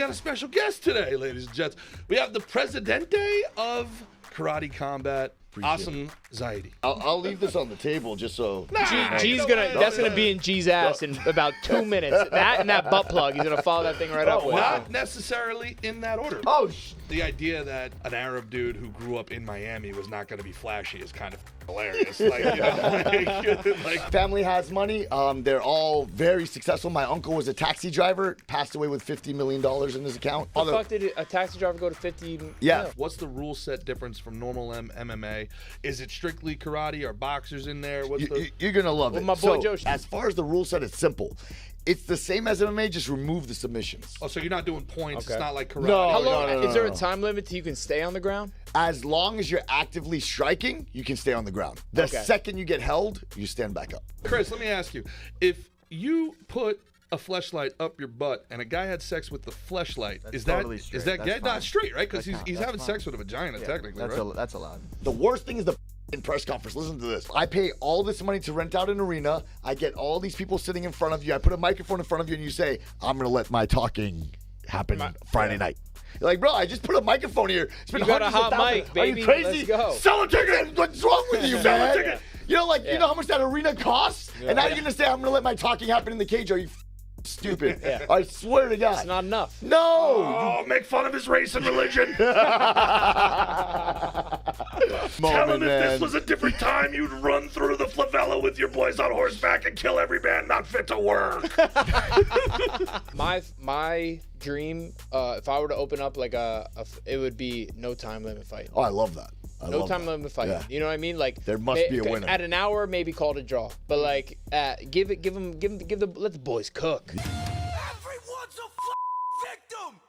got a special guest today, ladies and gents. We have the Presidente of Karate Combat, Asim Zaidi. I'll leave this on the table just so. That's gonna be in G's ass in about 2 minutes. That and that butt plug. He's gonna follow that thing right up with. Not necessarily in that order. Oh, the idea that an Arab dude who grew up in Miami was not going to be flashy is kind of hilarious. Family has money. They're all very successful. My uncle was a taxi driver, passed away with $50 million in his account. How the fuck did a taxi driver go to 50? Yeah. What's the rule set difference from normal MMA? Is it strictly karate? Are boxers in there? You're going to love it. My boy Joe. As far as the rule set, it's simple. It's the same as MMA, just remove the submissions. Oh, so you're not doing points. Okay. It's not like karate. No, How long, no. Is there a time limit till you can stay on the ground? As long as you're actively striking, you can stay on the ground. The second you get held, you stand back up. Chris, let me ask you. If you put a fleshlight up your butt and a guy had sex with the fleshlight, is that gay? Not straight, right? Because he's having sex with a vagina, technically, right? That's allowed. The worst thing is the press conference. Listen to this. I pay all this money to rent out an arena. I get all these people sitting in front of you. I put a microphone in front of you and you say, I'm going to let my talking happen Friday night. You're like, bro, I just put a microphone here. You got a hot mic, baby. Are you crazy? Let's go. Sell a ticket. What's wrong with you, man? You know, you know how much that arena costs? Yeah. And now you're going to say, I'm going to let my talking happen in the cage. Are you stupid? I swear to God. It's not enough. No. Oh, make fun of his race and religion. Tell him if this was a different time, you'd run through the favela with your boys on horseback and kill every man not fit to work. My dream, if I were to open up it would be no time limit fight. Oh, I love that. No time limit fight. Yeah. You know what I mean? Like there must be a winner. At an hour, maybe call it a draw. But let the boys cook. Everyone's a victim.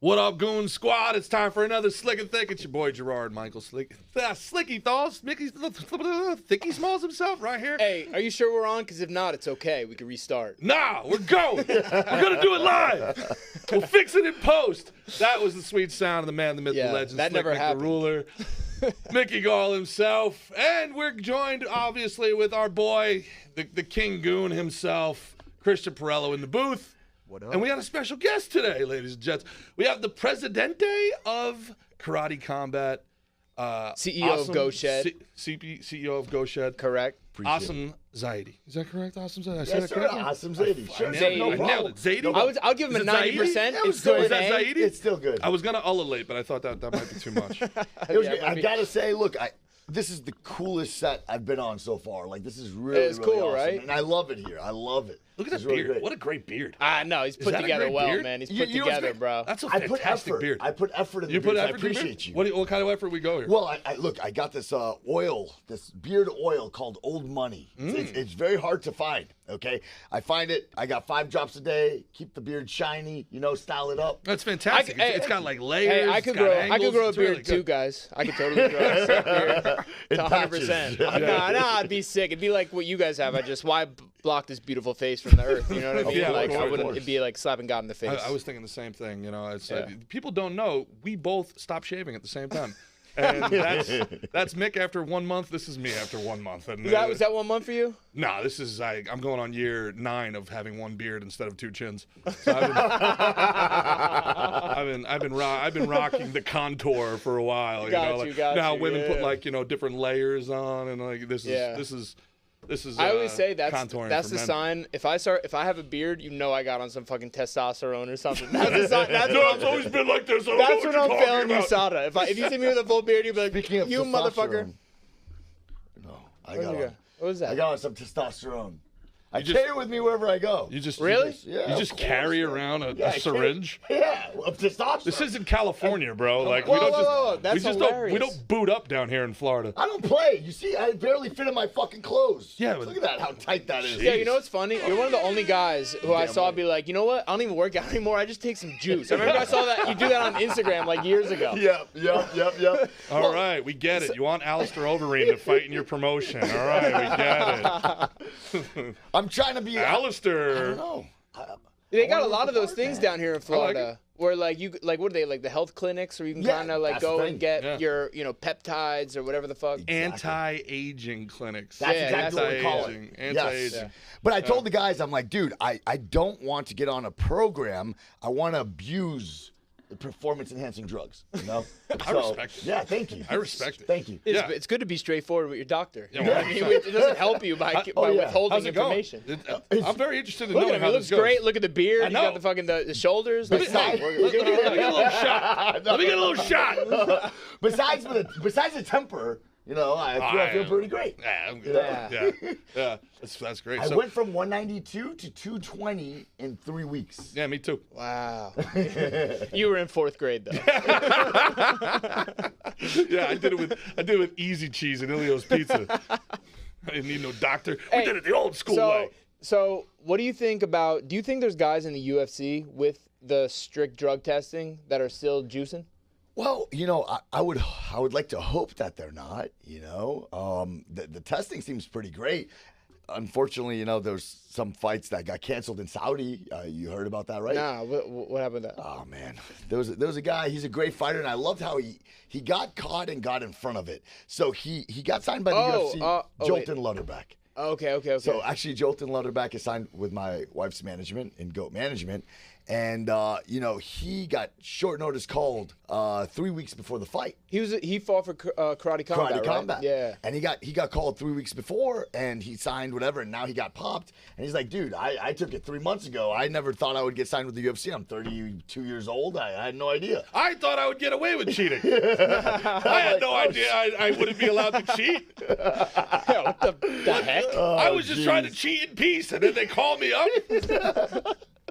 What up, Goon Squad? It's time for another Slick and Thick. It's your boy Gerard, Michael Slick. Slicky Thalls, Mickey Thicky Smalls himself right here. Hey, are you sure we're on? Because if not, it's okay. We can restart. Nah, we're going. We're going to do it live. We'll fix it in post. That was the sweet sound of the man, the myth, the legend, that Slick never Mick, happened. The ruler, Mickey Gall himself. And we're joined, obviously, with our boy, the King Goon himself, Christian Perello in the booth. What up? And we got a special guest today, ladies and gents. We have the Presidente of Karate Combat. CEO of Go Shed. CEO of Go Shed. Correct. Asim Zaidi. Is that correct, Asim Zaidi? Yes, sir. Asim Zaidi. Sure. I nailed it. Zaidi? I'll give him a 90%. It's good. Is that Zaidi? It's still good. I was going to ululate, but I thought that might be too much. I got to say, look, this is the coolest set I've been on so far. This is really cool, awesome. right? And I love it here. I love it. Look at that beard. Really what a great beard. No, he's put together well, beard? Man. He's put together, bro. That's a fantastic beard. I put effort in the beard. I appreciate you. What kind of effort we go here? Well, I got this this beard oil called Old Money. It's very hard to find, okay? I find it. I got 5 drops a day. Keep the beard shiny, style it up. That's fantastic. It's got layers. Hey, I could grow a beard too, guys. I could totally grow a sick beard. 100%. Nah, it'd be sick. It'd be like what you guys have. Why block this beautiful face from the earth? You know what I mean? Yeah, it'd be like slapping God in the face. I was thinking the same thing. It's people don't know we both stopped shaving at the same time. And that's Mick after 1 month. This is me after 1 month. And was that 1 month for you? No, this is I'm going on year 9 of having one beard instead of 2 chins. So I've been rocking the contour for a while. Now women put different layers on, and this is. I always say that's the men. sign. If I have a beard, I got on some fucking testosterone or something. That's the sign. It's always been like this. That's when I'm feeling USADA. If you see me with a full beard, you'd be like, Speaking of you motherfucker. No, What was that? I got on some testosterone. I carry it with me wherever I go. You just really? You just carry around a syringe. Testosterone. This isn't California, bro. We don't boot up down here in Florida. I don't play. You see, I barely fit in my fucking clothes. Yeah, look at that, how tight that is. Yeah, you know what's funny? You're one of the only guys who I saw be like, you know what? I don't even work out anymore. I just take some juice. I remember I saw that you do that on Instagram years ago. Yep. All right, we get it. You want Alistair Overeem to fight in your promotion. All right, we get it. I'm trying to be Alistair. I don't know. They got a lot of those things down here in Florida. Where what are they, like the health clinics where you can kind of like go and get your, peptides or whatever the fuck. Exactly. Anti-aging clinics. That's exactly what we call it. Anti-aging. Yes. But I told the guys, I'm like, dude, I don't want to get on a program. I want to abuse the performance-enhancing drugs. I respect it. Yeah, thank you. I respect it. Thank you. It's good to be straightforward with your doctor. Yeah, well, I mean, it doesn't help you by withholding How's it going? information. I'm very interested in Look knowing at him. how He this looks goes. great. Look at the beard. I You know. got the fucking the shoulders. Let me get a little shot. Let me get a little shot. Besides the temper, I feel pretty great. Yeah, I'm good. Yeah. That's great. I went from 192 to 220 in 3 weeks. Yeah, me too. Wow. You were in 4th grade though. Yeah, I did it with easy cheese and Ilio's Pizza. I didn't need no doctor. We did it the old school way. So what do you think about? Do you think there's guys in the UFC with the strict drug testing that are still juicing? Well, I would like to hope that they're not. The testing seems pretty great. Unfortunately, there's some fights that got canceled in Saudi. You heard about that, right? Nah, what happened to that? Oh man, there was a guy. He's a great fighter, and I loved how he got caught and got in front of it. So he got signed by the UFC. Jolton Lutterback. Okay. So actually, Jolton Lutterback is signed with my wife's management in GOAT Management. And, he got short notice called 3 weeks before the fight. He fought for karate combat, right? Combat. Yeah. And he got called 3 weeks before, and he signed whatever, and now he got popped. And he's like, dude, I took it 3 months ago. I never thought I would get signed with the UFC. I'm 32 years old. I had no idea. I thought I would get away with cheating. I had no idea I wouldn't be allowed to cheat. Yeah, what the heck? I was just trying to cheat in peace, and then they called me up.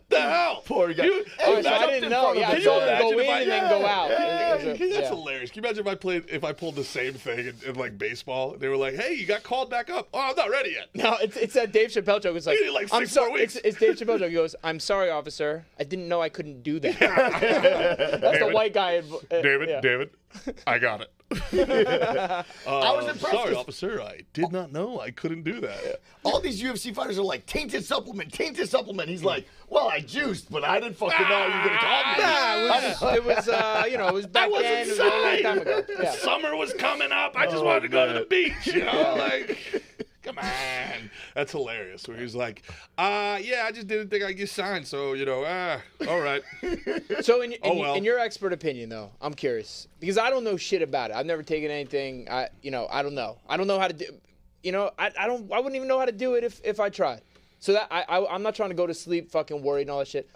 The hell? Poor guy. So I didn't know. Yeah, I saw him go in and then go out. That's hilarious. Can you imagine if I pulled the same thing in like baseball? They were like, "Hey, you got called back up." Oh, I'm not ready yet. No, it's that Dave Chappelle joke. It's like, You need like I'm 6 more sorry. weeks. It's Dave Chappelle joke. He goes, "I'm sorry, officer. I didn't know I couldn't do that." That's David, the white guy. David, I got it. I was impressed. Sorry, officer. I did not know I couldn't do that. All these UFC fighters are like, tainted supplement. He's like, well, I juiced, but I didn't fucking know you were going to call me. Nah, it was back was then. It was a long time ago. Yeah. Summer was coming up. I just wanted to go to the beach, like... Come on. That's hilarious. Where he's like, yeah, I just didn't think I'd get signed, so, all right. So in your expert opinion, though, I'm curious. Because I don't know shit about it. I've never taken anything. I don't know. I don't know how to do I wouldn't even know how to do it if I tried. So that I'm not trying to go to sleep fucking worried and all that shit.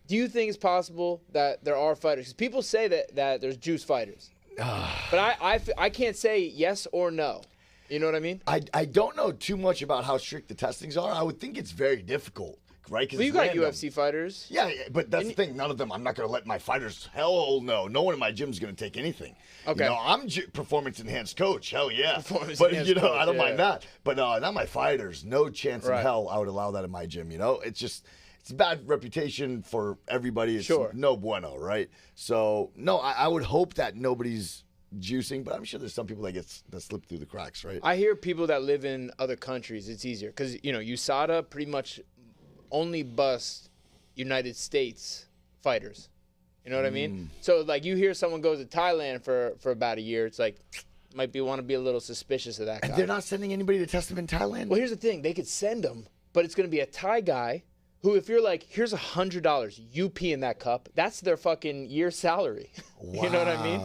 Do you think it's possible that there are fighters? Because people say that there's juice fighters. But I can't say yes or no. You know what I mean? I don't know too much about how strict the testings are. I would think it's very difficult, right? Well, you got UFC fighters. Yeah, but that's the thing. None of them. I'm not going to let my fighters. Hell no. No one in my gym is going to take anything. Okay. I'm performance enhanced coach. Hell yeah. Performance But enhanced coach, I don't mind that. But not my fighters. No chance in Right. hell I would allow that in my gym. It's a bad reputation for everybody. It's Sure. no bueno, right? So no, I would hope that nobody's juicing, but I'm sure there's some people that slip through the cracks, right? I hear people that live in other countries, it's easier because USADA pretty much only busts United States fighters. You know what I mean? So like you hear someone goes to Thailand for about a year, it's like want to be a little suspicious of that guy. And they're not sending anybody to test them in Thailand. Well, here's the thing: they could send them, but it's going to be a Thai guy who, if you're like, here's $100, you pee in that cup, that's their fucking year salary. You know what I mean?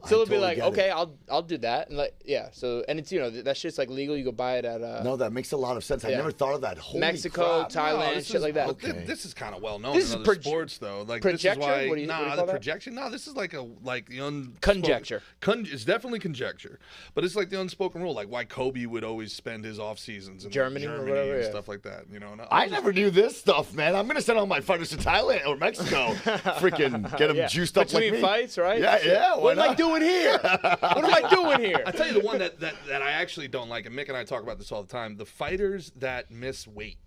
So they'll be like, okay, I'll do that, and and it's that shit's like legal. You go buy it at No, that makes a lot of sense. I never thought of that. Holy Mexico, crap. Thailand, shit like that. Okay. This is kind of well known This in is other sports, though. Like projection? This is why, What do you call that? projection. No, this is like the Conjecture. It's definitely conjecture, but it's like the unspoken rule, like why Kobe would always spend his off seasons in Germany or whatever, and yeah. stuff like that. I never knew this stuff, man. I'm gonna send all my fighters to Thailand or Mexico, freaking get them juiced up Between like me. fights, right? Yeah. What am I doing here? What am I doing here? I tell you the one that I actually don't like, and Mick and I talk about this all the time. The fighters that miss weight,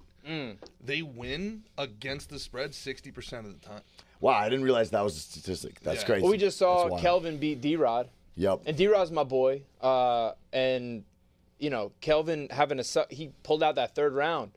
they win against the spread 60% of the time. Wow, I didn't realize that was a statistic. That's crazy. Well, we just saw Kelvin beat D-Rod. Yep. And D-Rod's my boy. And Kelvin he pulled out that third round.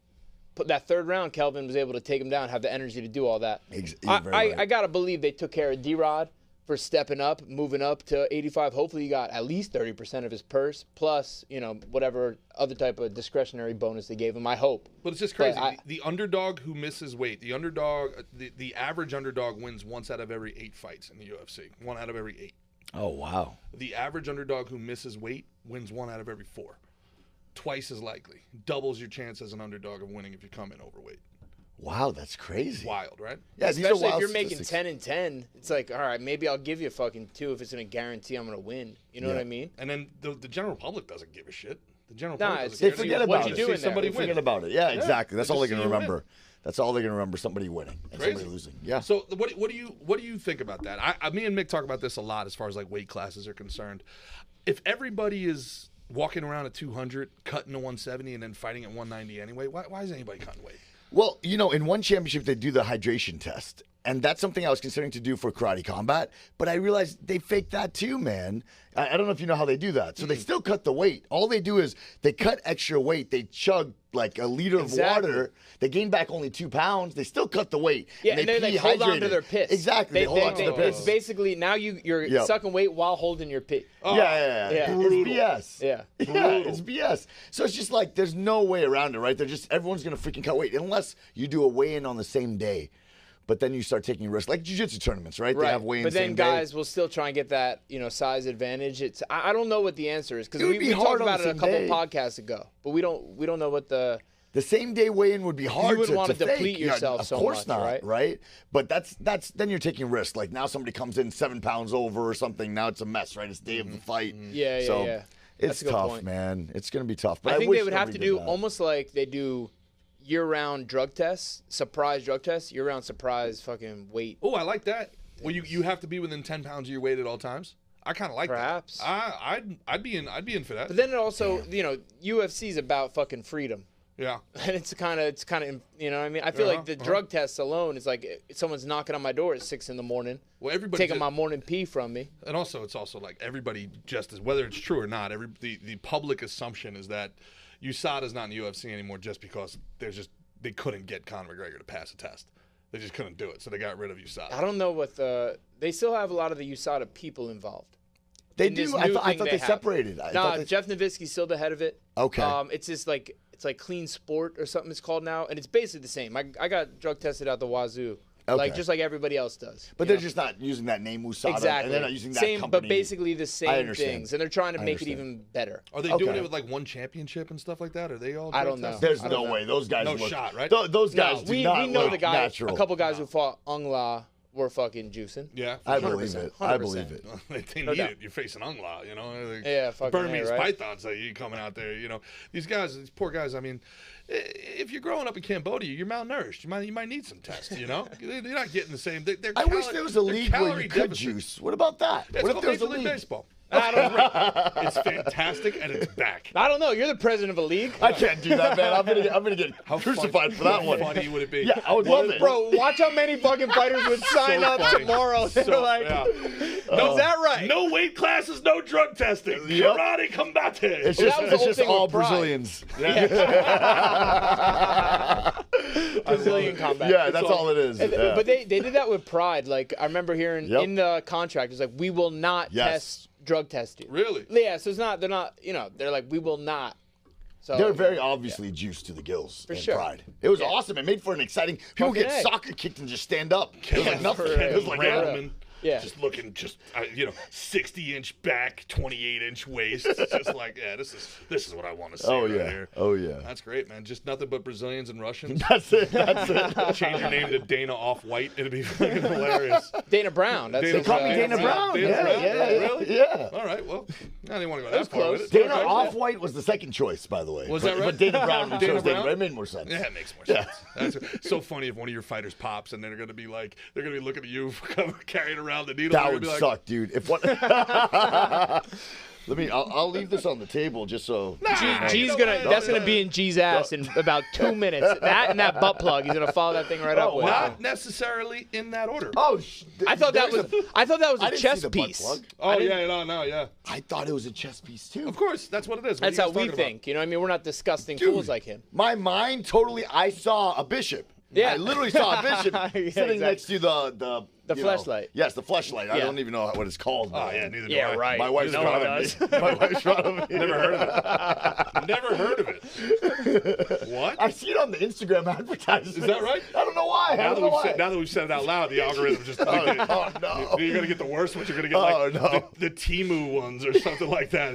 that third round, Kelvin was able to take him down, have the energy to do all that. I got to believe they took care of D-Rod for stepping up, moving up to 85. Hopefully he got at least 30% of his purse, plus, whatever other type of discretionary bonus they gave him, I hope. But it's just crazy. The underdog who misses weight, the average underdog wins once out of every 8 fights in the UFC. 1 out of every 8. Oh, wow. The average underdog who misses weight wins 1 out of every 4. Twice as likely. Doubles your chance as an underdog of winning if you come in overweight. Wow, that's crazy. Wild, right? Yeah, especially if you're making 10-10. It's like, all right, maybe I'll give you fucking 2 if it's going to guarantee I'm going to win. You know what I mean? And then the general public doesn't give a shit. The general public doesn't they forget about it. Somebody win. Forget about it. Yeah, exactly. That's all they're going to remember. That's all they're going to remember, somebody winning and somebody losing. Yeah. So what do you think about that? Me and Mick talk about this a lot as far as like weight classes are concerned. If everybody is walking around at 200, cutting to 170, and then fighting at 190 anyway, why is anybody cutting weight? Well, in one championship, they do the hydration test. And that's something I was considering to do for karate combat. But I realized they fake that too, man. I don't know if you know how they do that. So they still cut the weight. All they do is they cut extra weight. They chug like a liter of water. They gain back only 2 pounds. They still cut the weight. Yeah, and they hold on to their piss. Exactly. They hold on to their piss. It's basically now you're sucking weight while holding your piss. Oh, yeah. It's BS. Yeah. It's BS. So it's just like there's no way around it, right? Everyone's going to freaking cut weight unless you do a weigh-in on the same day. But then you start taking risks, like jiu-jitsu tournaments, right? They have weigh-ins. But then same guys day. will still try and get that, size advantage. I don't know what the answer is because we hard talked about it a couple podcasts ago, but we don't know what the same day weigh-in would be hard. You wouldn't want to deplete yourself so much, of course not, right? But that's then you're taking risks. Like now somebody comes in 7 pounds over or something. Now it's a mess, right? It's the day of the fight. Yeah. It's tough, man. It's going to be tough. But I think they would have to do almost like they do year-round drug tests, surprise drug tests, year-round surprise fucking weight. Oh, I like that. Well, you have to be within 10 pounds of your weight at all times. I kind of like Perhaps. that. I'd be in for that. But then it also, UFC's about fucking freedom. Yeah. And it's kind of, you know what I mean? I feel like the drug tests alone is like someone's knocking on my door at 6 in the morning. Well, everybody taking my morning pee from me. And also, it's also like everybody just as whether it's true or not. The public assumption is that USADA's not in the UFC anymore just because they couldn't get Conor McGregor to pass a test. They just couldn't do it, so they got rid of USADA. I don't know what they still have a lot of the USADA people involved. They do. I thought they separated. Jeff Nowitzki's still the head of it. Okay. It's just like clean sport or something it's called now, and it's basically the same. I got drug tested out the wazoo. Okay. Just like everybody else does. But they're just not using that name USADA. Exactly. And they're not using that company. But basically the same things. And they're trying to make it even better. Are they doing it with like one championship and stuff like that? Are they all I don't know. There's no way. Those guys no shot, right? Those guys do not we know look the guy, natural. a couple guys who fought Ung La were fucking juicing. Yeah. I believe it. 100%. I believe it. They need it. You're facing Ung La, Yeah, fucking Burmese right? pythons that you coming out there, These guys, these poor guys, I mean, if you're growing up in Cambodia, you're malnourished. You might need some tests, You're not getting the same. I wish there was a league where you could juice. What about that? What if there's a league? Baseball. It's fantastic and it's back. I don't know. You're the president of a league. I can't do that, man. I'm gonna get crucified for that one. How funny would it be? Yeah, I would love it. Bro, watch how many fucking fighters would sign up tomorrow. They're like, is that right? No weight classes, no drug testing. Yep. Karate combate. It's just all Brazilians. Brazilian combat. Yeah, that's all it is. But they did that with Pride. Like I remember hearing in the contract, it's like we will not test drug testing. Really? Yeah. So they're not. They're like we will not. So they're very obviously juiced to the gills in Pride. It was awesome. It made for an exciting. People get soccer kicked and just stand up. It was like nothing. It was like Randleman. Yeah. Just looking, 60-inch back, 28-inch waist. It's just like, this is what I want to see here. Oh, yeah. That's great, man. Just nothing but Brazilians and Russians. That's it. Change your name to Dana Off-White. It'd be fucking hilarious. Dana Brown. They call me Dana Brown. Really? Yeah. All right, well, I didn't want to go that far close. with it. Dana Off-White was the second choice, by the way. Was that right? But Dana Brown chose Dana Brown. It made more sense. Yeah, it makes more sense. That's so funny if one of your fighters pops and they're going to be looking at you carrying around the needle. That would suck, dude. If one, I'll leave this on the table just so. That's gonna be in G's ass in about 2 minutes. That and that butt plug. He's gonna follow that thing right up with. Not necessarily in that order. Oh, I thought that was a chess piece. Oh yeah. I thought it was a chess piece too. Of course, that's what it is. That's how we think. You know what I mean? We're not disgusting fools like him. My mind totally. I saw a bishop. Yeah. I literally saw a bishop sitting next to the fleshlight. Yes, the fleshlight. I don't even know what it's called. Oh yeah, neither do I. Yeah, right. My wife's proud of me. My wife's proud of me. Never heard of it. Never heard of it. What? I see it on the Instagram advertisements. Is that right? I don't know why. Now that we've said it out loud, the algorithm just. Oh no! You're gonna get the worst ones. You're gonna get the Temu ones or something like that.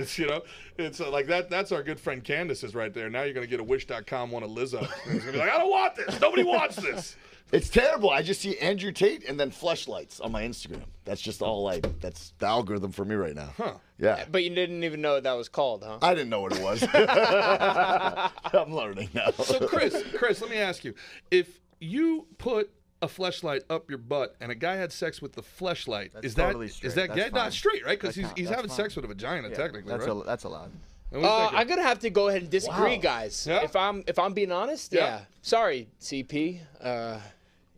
It's like that. That's our good friend Candace's right there. Now you're gonna get a Wish.com one of Lizzo. And it's gonna be like, I don't want this. Nobody wants this. It's terrible. I just see Andrew Tate and then Fleshlights on my Instagram. That's just all that's the algorithm for me right now. Huh. Yeah. But you didn't even know what that was called, huh? I didn't know what it was. I'm learning now. So Chris, let me ask you. If you put a fleshlight up your butt and a guy had sex with the fleshlight, is that gay? Not straight, right? Because he's having sex with a vagina, technically, right? That's allowed. I'm gonna have to go ahead and disagree, guys. Yeah? If I'm being honest, yeah. Sorry, CP.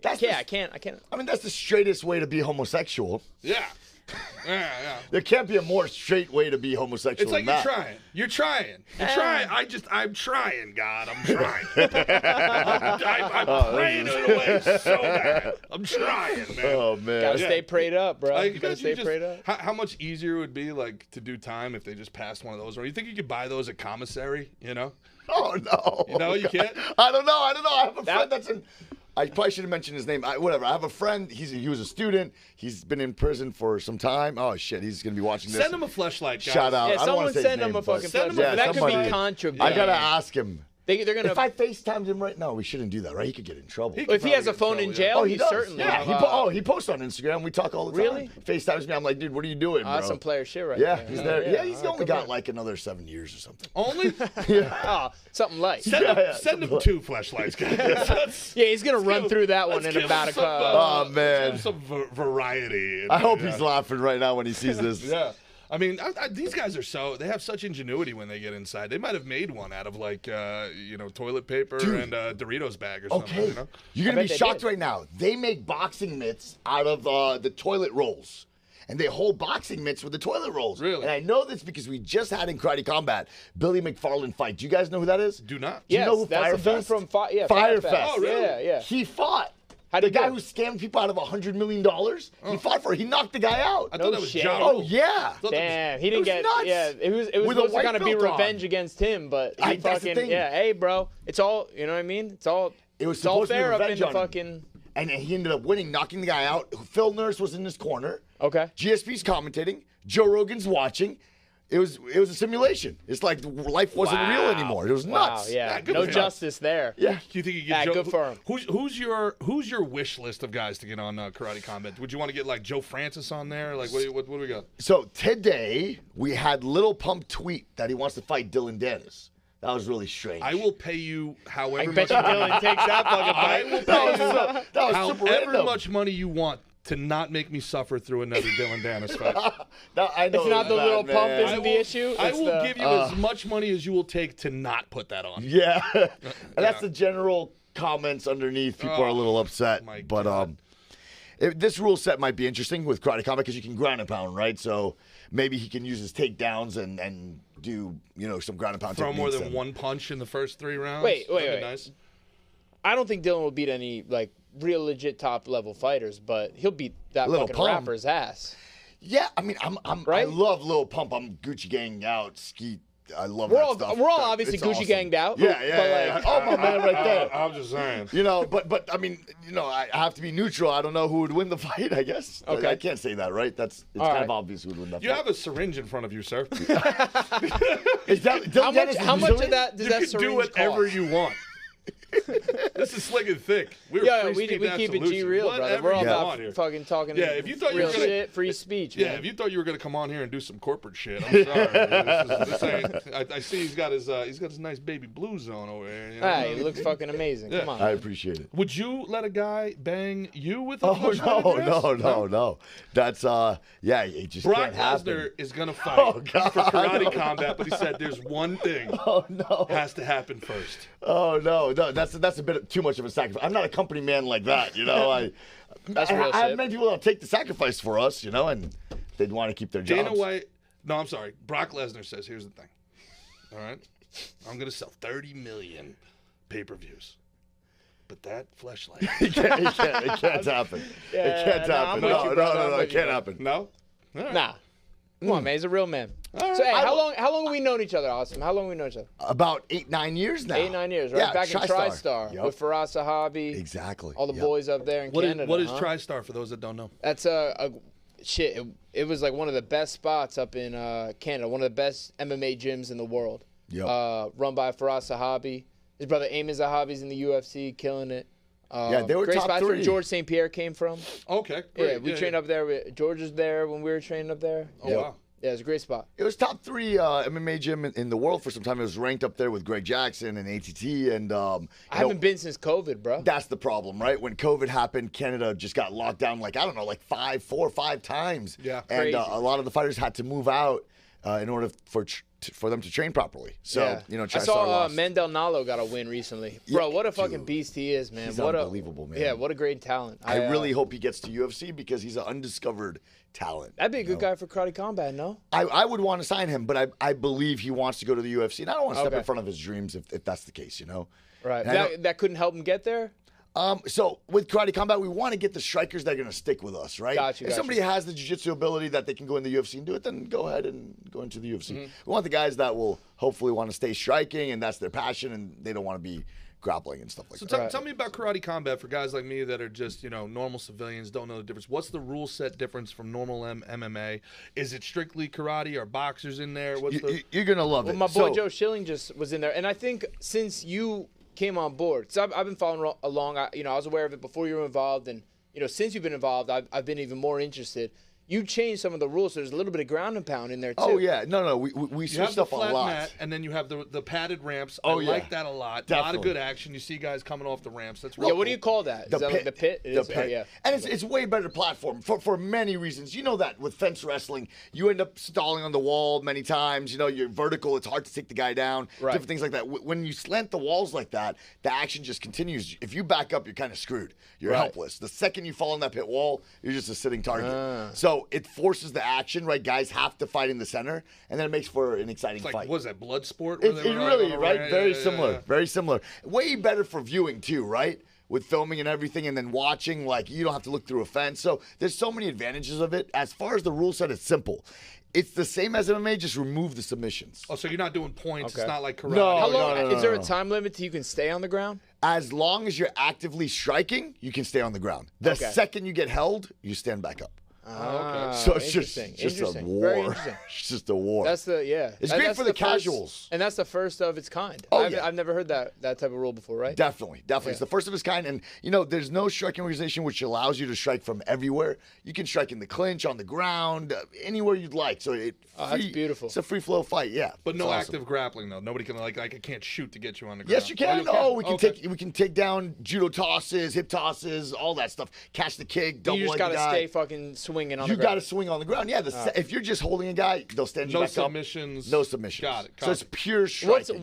I can't. I mean, that's the straightest way to be homosexual. Yeah. Yeah. There can't be a more straight way to be homosexual. It's like than you're trying. I'm trying, God. I'm trying. I'm praying it away so bad. I'm trying, man. Oh man. Gotta stay prayed up, bro. You Gotta stay prayed up. How much easier it would be like to do time if they just passed one of those? Or you think you could buy those at commissary? You know? Oh no. You know you can't. I don't know. I have a friend that's in. I probably should have mentioned his name. Whatever. I have a friend. He was a student. He's been in prison for some time. Oh shit. He's gonna be watching this. Send him a fleshlight, guys. Shout out. Yeah, I don't want someone to say send his him name, a fucking send him flashlight. That could somebody. be contraband. I gotta ask him. They're gonna. If I FaceTimed him right now, we shouldn't do that, right? He could get in trouble. If he has a phone in jail, he he does. certainly. Yeah. have, He posts on Instagram. We talk all the time. Really? FaceTimes me. I'm like, dude, what are you doing, bro? That's some player shit right Yeah, there. he's there. Yeah, he's only good got man. like another 7 years or something. Only? Oh, something light. Send him 2 fleshlights, guys. Yeah, he's gonna run through that one in about a Oh man, some variety. I hope he's laughing right now when he sees this. Yeah. I mean, these guys they have such ingenuity when they get inside. They might have made one out of like, toilet paper and a Doritos bag or something. Okay, You know? you're gonna be bet they shocked did. right now. They make boxing mitts out of the toilet rolls. And they hold boxing mitts with the toilet rolls. Really? And I know this because we just had in Karate Combat Billy McFarland fight. Do you guys know who that is? Do not. Do you know who that's the Firefest? dude from Firefest. Firefest. Oh, really? Yeah. He fought. How'd The he guy do? who scammed people out of $100 million. He fought for it. He knocked the guy out. I thought that was shit. Ja Oh, Rule. yeah. Damn, he didn't was get. nuts. Yeah, it was With a supposed to white kind of be belt on. revenge against him, but he That's the fucking thing. Hey, bro, it's all you know what I mean. It's all. It was It's all supposed to be fair up in revenge the on him. fucking. And he ended up winning, knocking the guy out. Phil Norris was in his corner. Okay. GSP's commentating. Joe Rogan's watching. It was a simulation. It's like life wasn't real anymore. It was nuts. Wow, yeah. good No for him. justice there. Yeah. Do you think you get Yeah, Joe? good for him. Who's your wish list of guys to get on Karate Combat? Would you want to get like Joe Francis on there? Like what do we got? So today we had Lil Pump tweet that he wants to fight Dylan Dennis. That was really strange. I will pay you I however bet much you Dylan takes that fucking I fight. will that was super however random. much money you want to not make me suffer through another Dylan Dennis fight. No, I know It's not the that, little man. pump isn't the issue. I It's will the- give you as much money as you will take to not put that on. Yeah. And that's the general comments underneath. People are a little upset. my But God. this rule set might be interesting with Karate Combat because you can ground and pound, right? So maybe he can use his takedowns and do, some ground and pound Throw more techniques than and- one punch in the first 3 rounds. Wait. That'd be nice. I don't think Dylan will beat any like real legit top level fighters, but he'll beat that Lil fucking Pump. rapper's ass. Yeah, I mean, I Right? love Lil Pump. I'm Gucci Gang out, Skeet. I love We're that all stuff. we're all obviously It's Gucci awesome. ganged out. Yeah, but like, Oh, my man right there. I'm just saying. But I mean, I have to be neutral. I don't know who would win the fight, I guess. Okay. I can't say that, right? It's All kind right. of obvious who would win that You fight. have a syringe in front of you, sir. Is that, how much of that does You that can syringe do whatever cost? you want. This is slick and thick. We keep it G real, brother. We're all about fucking talking if you thought real you were gonna, shit, free speech. Yeah, man. if you thought you were gonna come on here and do some corporate shit, I'm sorry. This ain't, I see he's got his nice baby blue zone over there. You know? Hey, it looks fucking amazing. Come on. I appreciate it. Would you let a guy bang you with a No. That's it just Brock can't happen. Lesnar is gonna fight for karate combat, but he said there's one thing has to happen first. Oh no, that's a bit too much of a sacrifice. I'm not a company man like that, you know. I have many people that'll take the sacrifice for us, you know, and they'd want to keep their jobs. Dana White, no, I'm sorry. Brock Lesnar says, here's the thing. All right, I'm gonna sell 30 million pay-per-views. But that Fleshlight. It can't happen. It can't happen. No, it can't happen. No? Right. Nah. Come on, man. He's a real man. Right. So, hey, how long have we known each other, Asim? How long have we known each other? About 8-9 years now. 8-9 years, right? Yeah, Back in TriStar with Faraz Sahabi. Exactly. All the boys up there in Canada. What is TriStar for those that don't know? That's shit. It was like one of the best spots up in Canada. One of the best MMA gyms in the world. Yep. Run by Faraz Sahabi. His brother Amin Zahabi's in the UFC, killing it. They were great top spots 3. where George St. Pierre came from. Okay, great. Yeah, we trained up there. George was there when we were training up there. Oh, wow. Yeah, it was a great spot. It was top 3 MMA gym in the world for some time. It was ranked up there with Greg Jackson and ATT. And I haven't been since COVID, bro. That's the problem, right? When COVID happened, Canada just got locked down 4 or 5 times. Yeah, and a lot of the fighters had to move out in order for them to train properly. So, I saw Mandel Nalo got a win recently. Bro, what a fucking beast he is, man. He's unbelievable, man. Yeah, what a great talent. I really hope he gets to UFC because he's an undiscovered talent. That'd be a good guy for karate combat, no? I would want to sign him, but I believe he wants to go to the UFC. And I don't want to step in front of his dreams if that's the case, you know? Right. That couldn't help him get there? So with karate combat, we want to get the strikers that are going to stick with us, right? Gotcha. If somebody has the jiu-jitsu ability that they can go in the UFC and do it, then go ahead and go into the UFC. We want the guys that will hopefully want to stay striking, and that's their passion, and they don't want to be grappling and stuff like that. So tell me about karate combat for guys like me that are just, normal civilians, don't know the difference. What's the rule set difference from normal MMA? Is it strictly karate? Are boxers in there? You're going to love it. My boy Joe Schilling just was in there, and I think since you came on board, so I've been following along. I was aware of it before you were involved, and since you've been involved, I've been even more interested. You changed some of the rules, so there's a little bit of ground and pound in there too. Oh yeah, no, we switched up a lot. You have the flat mat, and then you have the padded ramps. I like that a lot. Definitely. A lot of good action. You see guys coming off the ramps. That's really cool. What do you call that? Is that like the pit? The pit. Oh, yeah. And it's way better platform for many reasons. You know that with fence wrestling, you end up stalling on the wall many times. You're vertical. It's hard to take the guy down. Right. Different things like that. When you slant the walls like that, the action just continues. If you back up, you're kind of screwed. You're helpless. The second you fall on that pit wall, you're just a sitting target. So it forces the action, right? Guys have to fight in the center, and then it makes for an exciting fight. What is that, blood sport? It really, right? Very similar. Very similar. Way better for viewing, too, right? With filming and everything, and then watching, you don't have to look through a fence. So there's so many advantages of it. As far as the rule set, it's simple. It's the same as MMA, just remove the submissions. Oh, so you're not doing points. It's not like karate. No, How long, is there a time limit till you can stay on the ground? As long as you're actively striking, you can stay on the ground. The second you get held, you stand back up. Okay. So it's just a war. Very interesting. It's just a war. It's great for the casuals. And that's the first of its kind. I've never heard that type of rule before, right? Definitely. It's the first of its kind. And, there's no striking organization which allows you to strike from everywhere. You can strike in the clinch, on the ground, anywhere you'd like. So that's beautiful. It's a free flow fight, yeah. But no active grappling, though. Nobody can, I can't shoot to get you on the ground. Yes, you can. We can take down judo tosses, hip tosses, all that stuff. Catch the kick, double leg guy. You just got to stay fucking swinging on the ground. You got to swing on the ground. Yeah, if you're just holding a guy, they'll stand you back up. No submissions. Got it. So it's pure striking.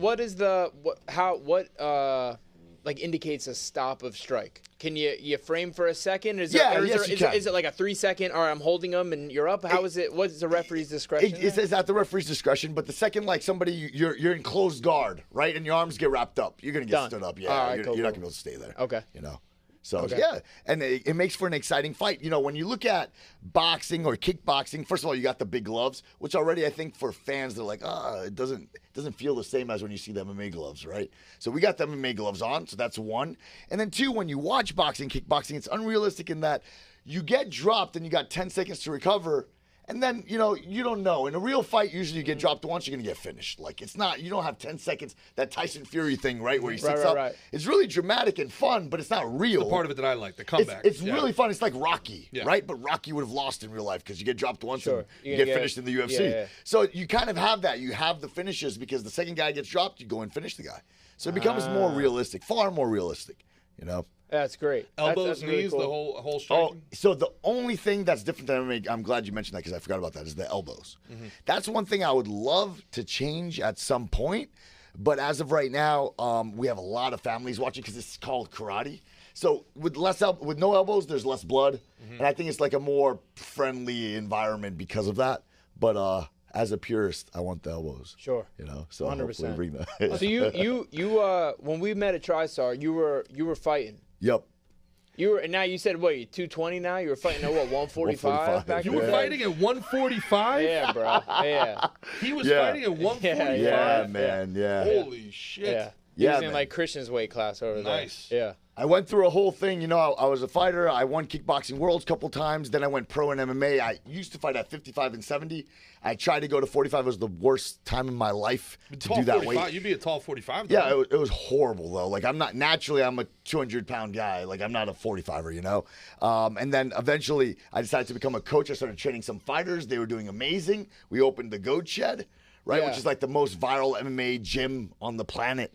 What indicates a stop of strike? Can you frame for a second? Is it like a 3 second? All right, I'm holding them and you're up. How is it? What is the referee's discretion? It says at the referee's discretion, but the second somebody you're in closed guard, right, and your arms get wrapped up, you're gonna get stood up. Yeah, you're not gonna be able to stay there. Okay. So, and it makes for an exciting fight. When you look at boxing or kickboxing, first of all, you got the big gloves, which already I think for fans, they're like, it doesn't feel the same as when you see the MMA gloves, right? So we got the MMA gloves on, so that's one. And then two, when you watch boxing, kickboxing, it's unrealistic in that you get dropped and you got 10 seconds to recover, And then, you know, you don't know. In a real fight, usually you get dropped once, you're going to get finished. Like, it's not, you don't have 10 seconds, that Tyson Fury thing, right, where he sits up. Right. It's really dramatic and fun, but it's not real. The part of it that I like, the comeback. It's really fun. It's like Rocky, right? But Rocky would have lost in real life because you get dropped once and you get finished in the UFC. So you kind of have that. You have the finishes because the second guy gets dropped, you go and finish the guy. So it becomes more realistic, far more realistic, you know? That's great. Elbows, that's knees, really cool. the whole striking? Oh, so the only thing that's different than MMA, I'm glad you mentioned that because I forgot about that, is the elbows. That's one thing I would love to change at some point. But as of right now, we have a lot of families watching because it's called karate. So with with no elbows, there's less blood. And I think it's like a more friendly environment because of that. But as a purist, I want the elbows. Sure. You know, so 100%. Bring that. So you when we met at TriStar, you were fighting. Yep. And now you said, what, you're 220 now? You were fighting at what, 145 back You were fighting at 145? Yeah, bro. Yeah. He was fighting at 145? Yeah, man. Yeah. Holy shit. Yeah. He was in like Christian's weight class over there. Nice. Yeah. I went through a whole thing. You know, I was a fighter. I won kickboxing worlds a couple times. Then I went pro in MMA. I used to fight at 55 and 70. I tried to go to 45. It was the worst time in my life to do that weight. You'd be a tall 45. Though. Yeah, it was horrible, though. Like, I'm a 200-pound guy. Like, I'm not a 45er, you know? And then eventually I decided to become a coach. I started training some fighters. They were doing amazing. We opened the Goat Shed, right, which is like the most viral MMA gym on the planet.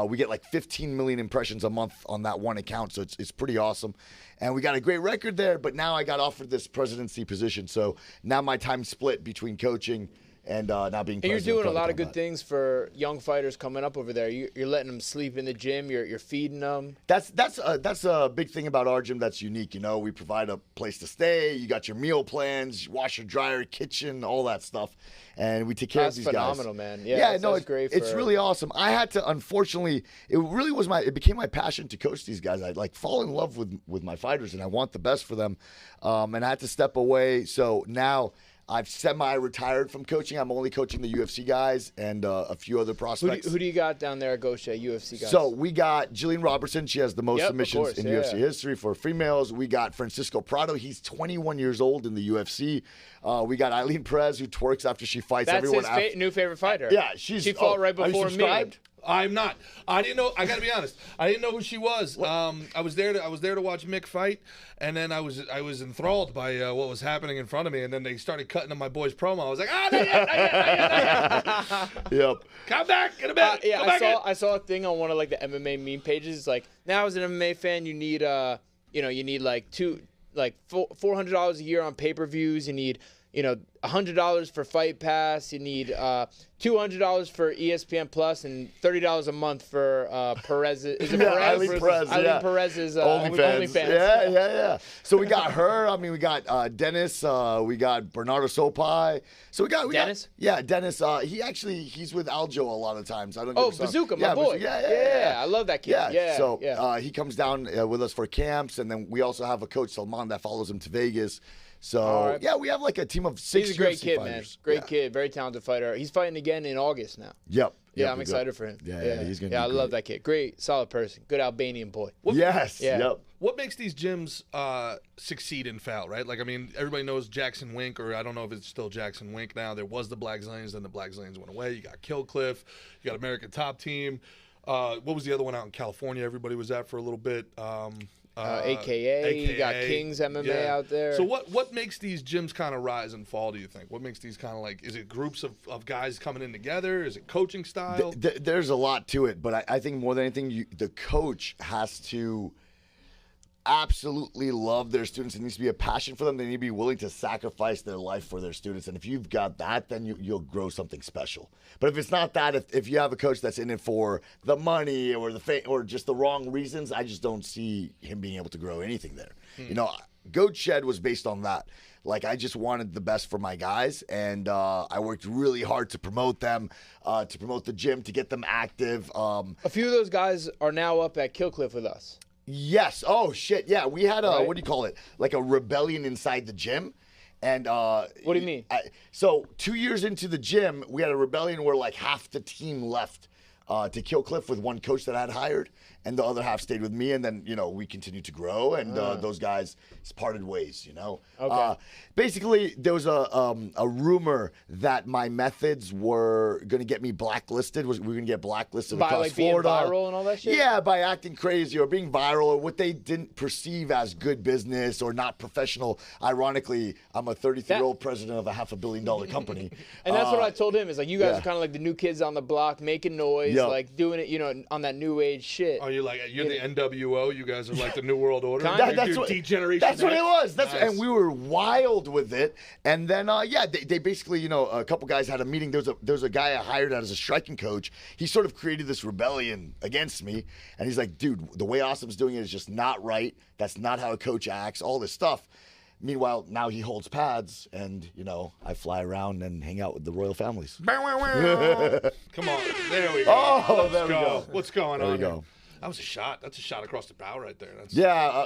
We get like 15 million impressions a month on that one account, so it's pretty awesome. And we got a great record there, but now I got offered this presidency position. So now my time's split between coaching and now being president. And you're doing a lot of good things for young fighters coming up over there. You're letting them sleep in the gym. You're feeding them. That's a big thing about our gym that's unique. You know, we provide a place to stay. You got your meal plans, washer, dryer, kitchen, all that stuff. And we take care of these guys. That's phenomenal, man. Yeah, it's great. It's really awesome. I had to, unfortunately, it became my passion to coach these guys. I like fall in love with my fighters, and I want the best for them. And I had to step away. So now I've semi-retired from coaching. I'm only coaching the UFC guys and a few other prospects. Who do you got down there at Gosha, UFC guys? So we got Jillian Robertson. She has the most submissions in UFC history for females. We got Francisco Prado. He's 21 years old in the UFC. We got Eileen Perez, who twerks after she fights. That's everyone his new favorite fighter. Yeah, she fought right before me. I'm not. I didn't know. I got to be honest. I didn't know who she was. I was there to watch Mick fight, and then I was enthralled by what was happening in front of me. And then they started cutting to my boy's promo. I was like, not yet. Yep. Come back in a minute. I saw a thing on one of like the MMA meme pages. It's like, now as an MMA fan, you need like $400 a year on pay-per-views. You need $100 for Fight Pass. You need $200 for ESPN Plus and $30 a month for Perez. Is it Perez? Eileen Perez, Eileen Perez's OnlyFans. Yeah. So we got her. I mean, we got Dennis. We got Bernardo Sopai. So we got Dennis. Dennis. He's with Aljo a lot of times. I don't. Bazooka, my boy. Yeah. I love that kid. Yeah. So he comes down with us for camps, and then we also have a coach Salman that follows him to Vegas. So, we have like a team of 6 He's a great UFC kid, fighters. Man. Great kid, very talented fighter. He's fighting again in August now. Yep. Yeah, I'm excited for him. Yeah, he's going to be I love that kid. Great, solid person. Good Albanian boy. Yep. What makes these gyms succeed and fail, right? Like, I mean, everybody knows Jackson Wink, or I don't know if it's still Jackson Wink now. There was the Black Zillions, then the Black Zillions went away. You got Killcliff. You got American Top Team. What was the other one out in California everybody was at for a little bit? AKA, you got Kings MMA out there. So what makes these gyms kind of rise and fall, do you think? What makes these kind of like, is it groups of guys coming in together? Is it coaching style? There's a lot to it, but I think more than anything, the coach has to absolutely love their students. It needs to be a passion for them. They need to be willing to sacrifice their life for their students. And if you've got that, then you'll grow something special. But if it's not that, if you have a coach that's in it for the money or or just the wrong reasons, I just don't see him being able to grow anything there. You know, Goat Shed was based on that. Like, I just wanted the best for my guys, and I worked really hard to promote them, to promote the gym, to get them active. A few of those guys are now up at Killcliff with us. Yes. Oh, shit. Yeah, we had what do you call it? Like a rebellion inside the gym. And what do you mean? So 2 years into the gym, we had a rebellion where like half the team left to Killcliff with one coach that I had hired. and the other half stayed with me. And then, we continued to grow, and those guys parted ways, Okay. Basically, there was a rumor that my methods were going to get me blacklisted. We were going to get blacklisted By across like being Florida. viral and all that shit? Yeah, by acting crazy or being viral or what they didn't perceive as good business or not professional. Ironically, I'm a 33-year-old president of a $500 million company. And that's what I told him, is like, you guys yeah. are kind of like the new kids on the block, making noise, Yep. like doing it, on that new age shit. Oh, you're the NWO. You guys are like the New World Order. That's what Degeneration. it was. Nice. And we were wild with it. And then, they basically, a couple guys had a meeting. There was a guy I hired as a striking coach. He sort of created this rebellion against me. And he's like, dude, the way Asim's doing it is just not right. That's not how a coach acts, all this stuff. Meanwhile, now he holds pads, and, I fly around and hang out with the royal families. Come on. There we go. Oh, there we go. What's going There on we go. here? That was a shot. That's a shot across the bow right there. That's Yeah.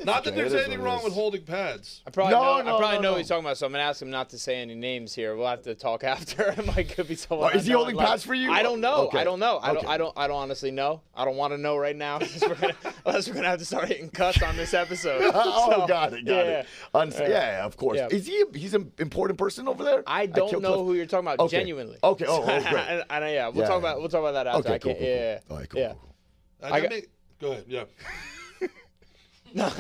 Not that okay. there's It is anything what it wrong is. with holding pads. I probably know No. what he's talking about, so I'm gonna ask him not to say any names here. We'll have to talk after. It might could be someone. Is he holding pads for you? I don't know. Okay. I don't know. Okay. I don't honestly know. I don't want to know right now. Unless we're gonna have to start hitting cuss on this episode. Got it. Yeah, of course. Yeah. He's an important person over there? I don't know who you're talking about. Okay. Genuinely. Okay. Oh, great. Yeah, we'll talk about that after. Okay, I can't. cool. Yeah. All right, cool. Yeah. Go ahead. Yeah. No,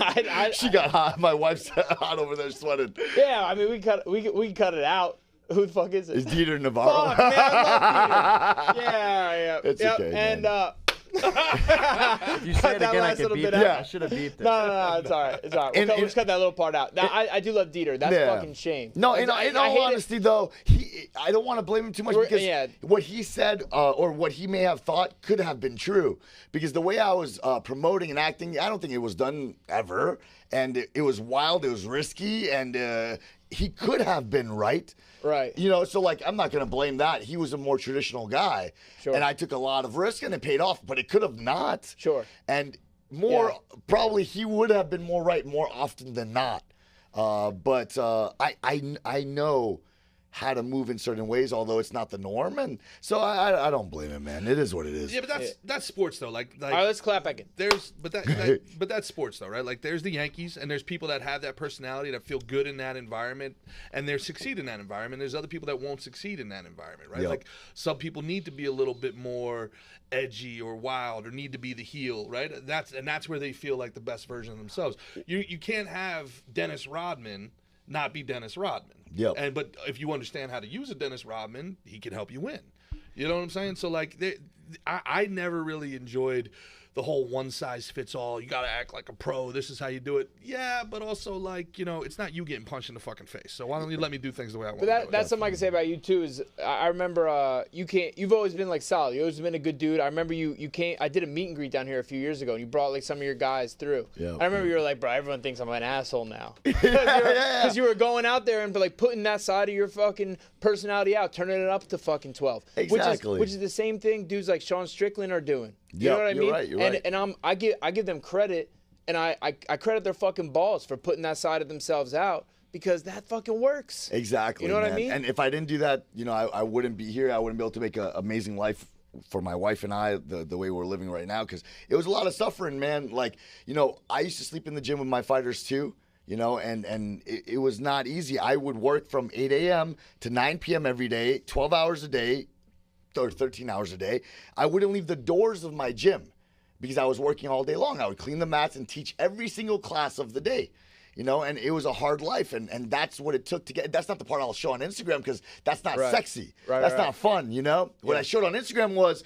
She got hot. My wife's hot over there sweating. Yeah, I mean, we can cut it out. Who the fuck is it? Is Dieter Navarro? Fuck, man, I love Dieter. Yeah. It's yep. okay, And man. If you say it again, I could beep it. out. I should have beeped it. No, it's all right. It's all right. We'll just cut that little part out. Now, I do love Dieter. That's fucking shame. No, in all hate honesty, though, I don't want to blame him too much because what he said or what he may have thought could have been true. Because the way I was promoting and acting, I don't think it was done ever. And it was wild. It was risky. And he could have been right. Right. So like I'm not gonna blame that. He was a more traditional guy, and I took a lot of risk, and it paid off. But it could have not. Sure. And probably he would have been more right more often than not. But I know how to move in certain ways, although it's not the norm, and so I don't blame him, man. It is what it is. Yeah, but that's sports though. Like all right, let's clap back in. But that's sports though, right? Like there's the Yankees, and there's people that have that personality that feel good in that environment, and they succeed in that environment. There's other people that won't succeed in that environment, right? Yep. Like some people need to be a little bit more edgy or wild, or need to be the heel, right? That's where they feel like the best version of themselves. You can't have Dennis Rodman not be Dennis Rodman. Yep. But if you understand how to use a Dennis Rodman, he can help you win. You know what I'm saying? So like, I never really enjoyed the whole one size fits all. You got to act like a pro. This is how you do it. Yeah, but also like, it's not you getting punched in the fucking face. So why don't you let me do things the way I want? But that's something I can say about you too. Is I remember you've always been like solid. You've always been a good dude. I remember you came. I did a meet and greet down here a few years ago, and you brought like some of your guys through. Yeah. I remember you were like, bro, everyone thinks I'm an asshole now. Because you were going out there and like putting that side of your fucking personality out, turning it up to fucking 12. Exactly. Which is the same thing dudes like Sean Strickland are doing. You know what I mean? You're right. And I give them credit, and I credit their fucking balls for putting that side of themselves out, because that fucking works. Exactly. You know what I man. mean? And if I didn't do that, I wouldn't be here. I wouldn't be able to make an amazing life for my wife and I, the way we're living right now, because it was a lot of suffering, man. Like, I used to sleep in the gym with my fighters too. And it was not easy. I would work from 8 a.m. to 9 p.m. every day, 12 hours a day, or 13 hours a day. I wouldn't leave the doors of my gym because I was working all day long. I would clean the mats and teach every single class of the day. And it was a hard life, and that's what it took to get. That's not the part I'll show on Instagram because that's not sexy. That's not fun, What I showed on Instagram was,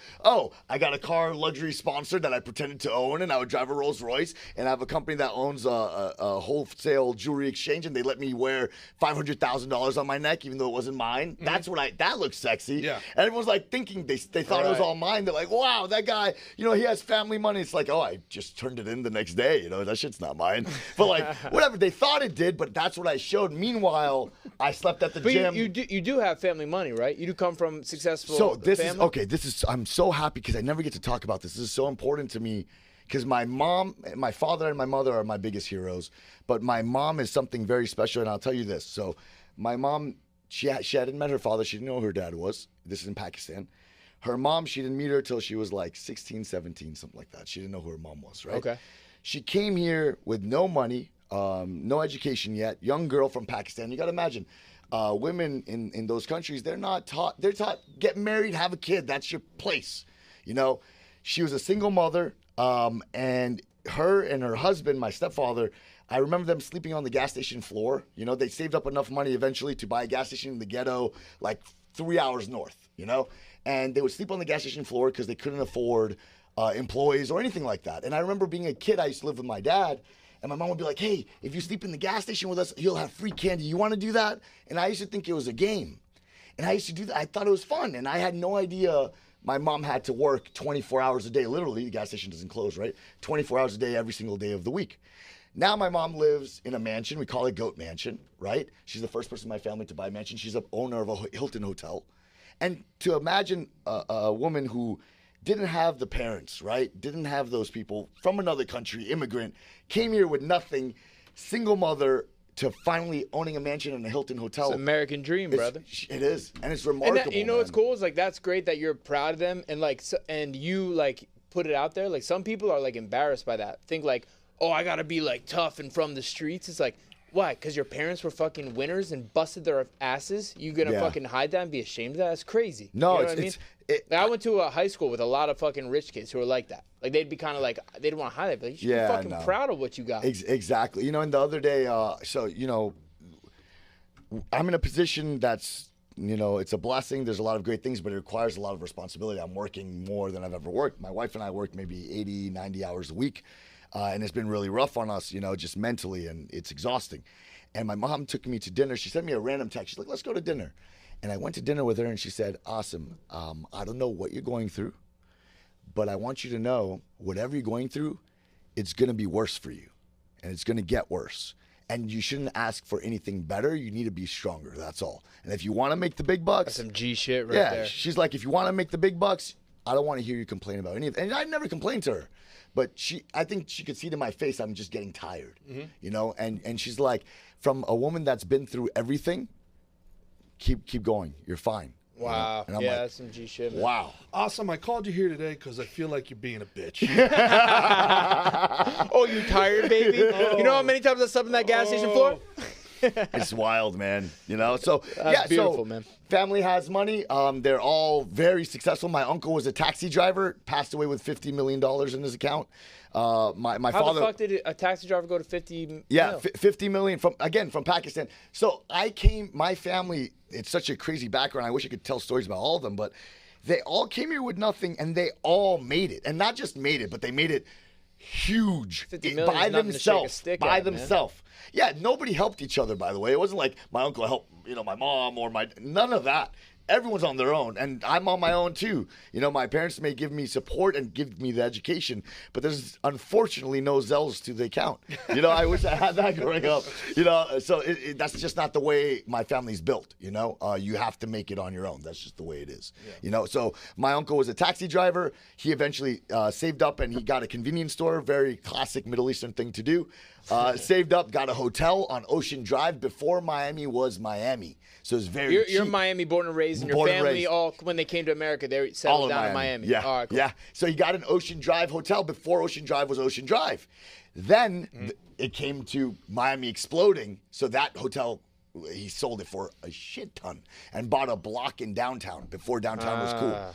I got a car luxury sponsor that I pretended to own, and I would drive a Rolls Royce, and I have a company that owns a wholesale jewelry exchange, and they let me wear $500,000 on my neck, even though it wasn't mine. Mm-hmm. That's what that looks sexy. Yeah. And everyone's like thinking they thought it was all mine. They're like, wow, that guy, he has family money. It's like, I just turned it in the next day. That shit's not mine. But like, whatever. They thought it did, but that's what I showed. Meanwhile, I slept at the gym. You do have family money, right? You do come from successful family? I'm so happy because I never get to talk about this. This is so important to me because my mom, my father, and my mother are my biggest heroes. But my mom is something very special, and I'll tell you this. So my mom, she hadn't met her father. She didn't know who her dad was. This is in Pakistan. Her mom, she didn't meet her till she was like 16, 17, something like that. She didn't know who her mom was, right? Okay. She came here with no money, no education yet, young girl from Pakistan. You got to imagine, women in those countries, they're taught, get married, have a kid. That's your place. You know, she was a single mother, and her and her husband, my stepfather, I remember them sleeping on the gas station floor. You know, they saved up enough money eventually to buy a gas station in the ghetto, like 3 hours north, you know? And they would sleep on the gas station floor because they couldn't afford employees or anything like that. And I remember being a kid, I used to live with my dad, and my mom would be like, hey, if you sleep in the gas station with us, you'll have free candy. You want to do that? And I used to think it was a game. And I used to do that. I thought it was fun. And I had no idea my mom had to work 24 hours a day. Literally, the gas station doesn't close, right? 24 hours a day, every single day of the week. Now my mom lives in a mansion. We call it Goat Mansion, right? She's the first person in my family to buy a mansion. She's the owner of a Hilton hotel. And to imagine a woman who didn't have the parents, right? Didn't have those people from another country, immigrant, came here with nothing, single mother, to finally owning a mansion in a Hilton hotel. It's an American dream, brother. It is, and it's remarkable. And you know what's cool is like that's great that you're proud of them and like and you like put it out there. Like some people are like embarrassed by that. Think like, oh, I gotta be like tough and from the streets. It's like, why? Because your parents were fucking winners and busted their asses. You gonna fucking hide that and be ashamed of that? That's crazy. No, you know what I mean? I went to a high school with a lot of fucking rich kids who were like that. Like they'd be kind of like they didn't want to hide it, but you should be fucking proud of what you got. Exactly. You know, and the other day, so you know, I'm in a position that's, you know, it's a blessing. There's a lot of great things, but it requires a lot of responsibility. I'm working more than I've ever worked. My wife and I work maybe 80, 90 hours a week. And it's been really rough on us, you know, just mentally, and it's exhausting. And my mom took me to dinner. She sent me a random text. She's like, let's go to dinner. And I went to dinner with her, and she said, Asim, I don't know what you're going through, but I want you to know whatever you're going through, it's going to be worse for you, and it's going to get worse. And you shouldn't ask for anything better. You need to be stronger. That's all. And if you want to make the big bucks. That's some G shit right there. She's like, if you want to make the big bucks, I don't want to hear you complain about anything. And I never complained to her. But I think she could see to my face I'm just getting tired, you know? And she's like, from a woman that's been through everything, keep going. You're fine. Wow. You know? Yeah, that's some G shit, man. Wow. Awesome. I called you here today because I feel like you're being a bitch. Oh, you tired, baby? You know how many times I slept in that gas station floor? It's wild, man. You know? So, That's beautiful, man. Family has money. They're all very successful. My uncle was a taxi driver, passed away with $50 million in his account. My How father. the fuck did a taxi driver go to 50? Yeah, 50 million from Pakistan. So my family, it's such a crazy background. I wish I could tell stories about all of them, but they all came here with nothing and they all made it. And not just made it, but they made it huge 50 million by is nothing to shake a stick at, man. themselves. Yeah, nobody helped each other, by the way. It wasn't like my uncle helped, you know, my mom or none of that. Everyone's on their own, and I'm on my own too. You know, my parents may give me support and give me the education, but there's unfortunately no Zells to the account. You know, I wish I had that growing up. You know, so that's just not the way my family's built. You know, you have to make it on your own. That's just the way it is. Yeah. You know, so my uncle was a taxi driver. He eventually saved up and he got a convenience store. Very classic Middle Eastern thing to do. Saved up, got a hotel on Ocean Drive before Miami was Miami. So it's very cheap. You're Miami born and raised, and your family all when they came to America, they settled down in Miami. Yeah, all right, cool. Yeah. So he got an Ocean Drive hotel before Ocean Drive was Ocean Drive. Then it came to Miami exploding, so that hotel, he sold it for a shit ton and bought a block in downtown before downtown was cool.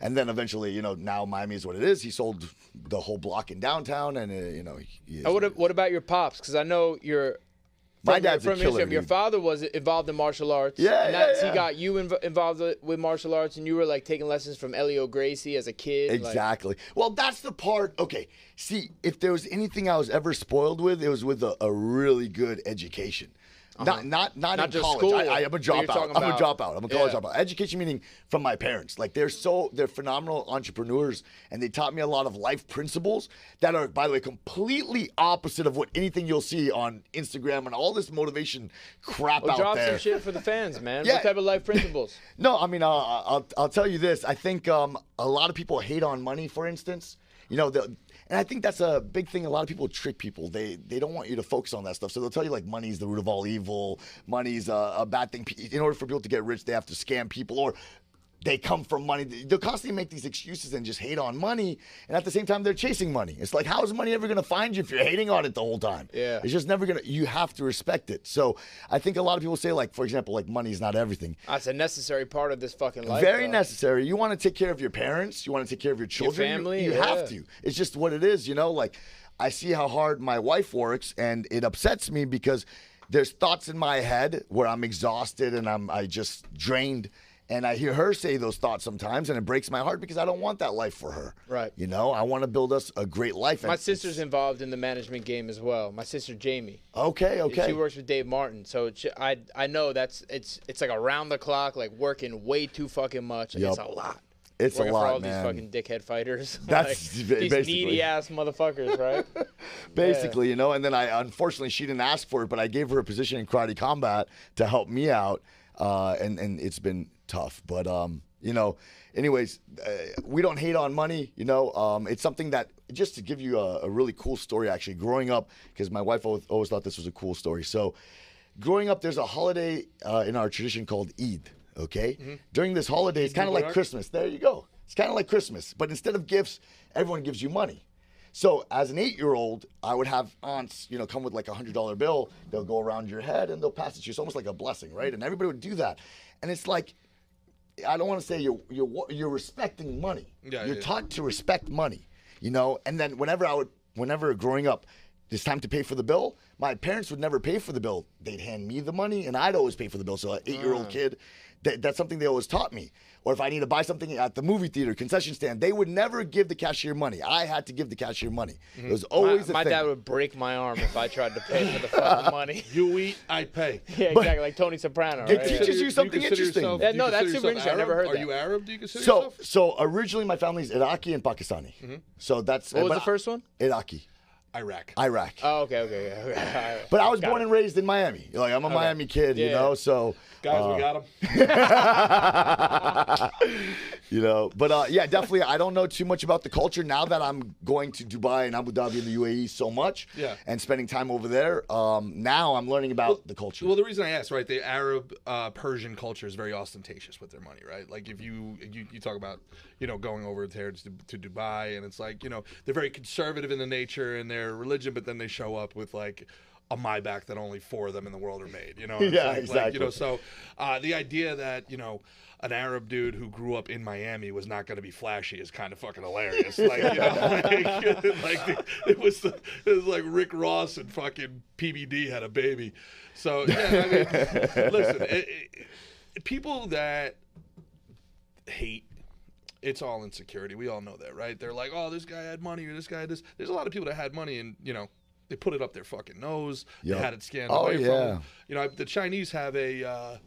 And then eventually, you know, now Miami is what it is. He sold the whole block in downtown, and you know. What about your pops? Because I know you're. My dad's a killer. Your father was involved in martial arts. Yeah, He got you involved with martial arts, and you were like taking lessons from Elio Gracie as a kid. Exactly. Well, that's the part. Okay, see, if there was anything I was ever spoiled with, it was with a really good education. Not in just college. school, I'm a dropout. I'm a dropout. I'm a college dropout. Education meaning from my parents. Like they're phenomenal entrepreneurs, and they taught me a lot of life principles that are, by the way, completely opposite of what anything you'll see on Instagram and all this motivation crap out there. Drop some shit for the fans, man. Yeah. What type of life principles? No, I mean, I'll tell you this. I think a lot of people hate on money, for instance. You know, and I think that's a big thing. A lot of people trick people. They don't want you to focus on that stuff. So they'll tell you like money's the root of all evil. Money's a bad thing. In order for people to get rich, they have to scam people or they come from money. They'll constantly make these excuses and just hate on money. And at the same time, they're chasing money. It's like, how is money ever going to find you if you're hating on it the whole time? Yeah. It's just never going to, you have to respect it. So I think a lot of people say, like, for example, like money is not everything. That's a necessary part of this fucking life. Very necessary. You want to take care of your parents. You want to take care of your children. Your family. You have to. It's just what it is, you know? Like, I see how hard my wife works, and it upsets me because there's thoughts in my head where I'm exhausted and I just drained. And I hear her say those thoughts sometimes, and it breaks my heart because I don't want that life for her. Right. You know, I want to build us a great life. My sister's involved in the management game as well. My sister Jamie. Okay. She works with Dave Martin, so I know it's like around the clock, like working way too fucking much. Like, It's a lot. It's working a lot, for all man. these fucking dickhead fighters. That's like, basically these needy ass motherfuckers, right? Basically, you know. And then unfortunately, she didn't ask for it, but I gave her a position in karate combat to help me out, and it's been tough. But you know, anyways, we don't hate on money. You know, it's something that, just to give you a really cool story, actually, growing up, because my wife always thought this was a cool story. So, growing up, there's a holiday in our tradition called Eid. Okay, during this holiday, it's kind of like Christmas. There you go. It's kind of like Christmas, but instead of gifts, everyone gives you money. So as an 8-year-old, I would have aunts, you know, come with like $100 bill. They'll go around your head and they'll pass it to you. It's almost like a blessing, right? And everybody would do that. And it's like, I don't want to say you're respecting money. You're taught to respect money, you know. And then whenever growing up, it's time to pay for the bill, my parents would never pay for the bill. They'd hand me the money, and I'd always pay for the bill. So an 8-year-old kid, that's something they always taught me. Or if I need to buy something at the movie theater, concession stand, they would never give the cashier money. I had to give the cashier money. It was always my thing. dad would break my arm if I tried to pay for the fucking money. You eat, I pay. Yeah, exactly, like Tony Soprano. It Right? teaches you something interesting. Yeah, no, that's super interesting. I never heard that. Are you Arab? Do you consider yourself? So originally my family's Iraqi and Pakistani. So that's What was the first one? Iraqi. Iraq. Oh, okay. But I was born and raised in Miami. Like, I'm a Miami kid, you know. So guys, we got him. you know, but yeah, definitely. I don't know too much about the culture now that I'm going to Dubai and Abu Dhabi and the UAE so much, and spending time over there. Now I'm learning about the culture. Well, the reason I asked, right, the Arab Persian culture is very ostentatious with their money, right? Like if you talk about, you know, going over there to Dubai, and it's like, you know, they're very conservative in the nature and their religion, but then they show up with like a Maybach that only 4 of them in the world are made, you know? Yeah, like, exactly. Like, you know, so the idea that, you know, an Arab dude who grew up in Miami was not going to be flashy is kind of fucking hilarious. Like, you know, it was like Rick Ross and fucking PBD had a baby. So yeah, I mean, listen, people that hate, it's all insecurity. We all know that, right? They're like, oh, this guy had money, or this guy had this. There's a lot of people that had money, and you know, they put it up their fucking nose. They had it scanned away from them. You know, the Chinese have a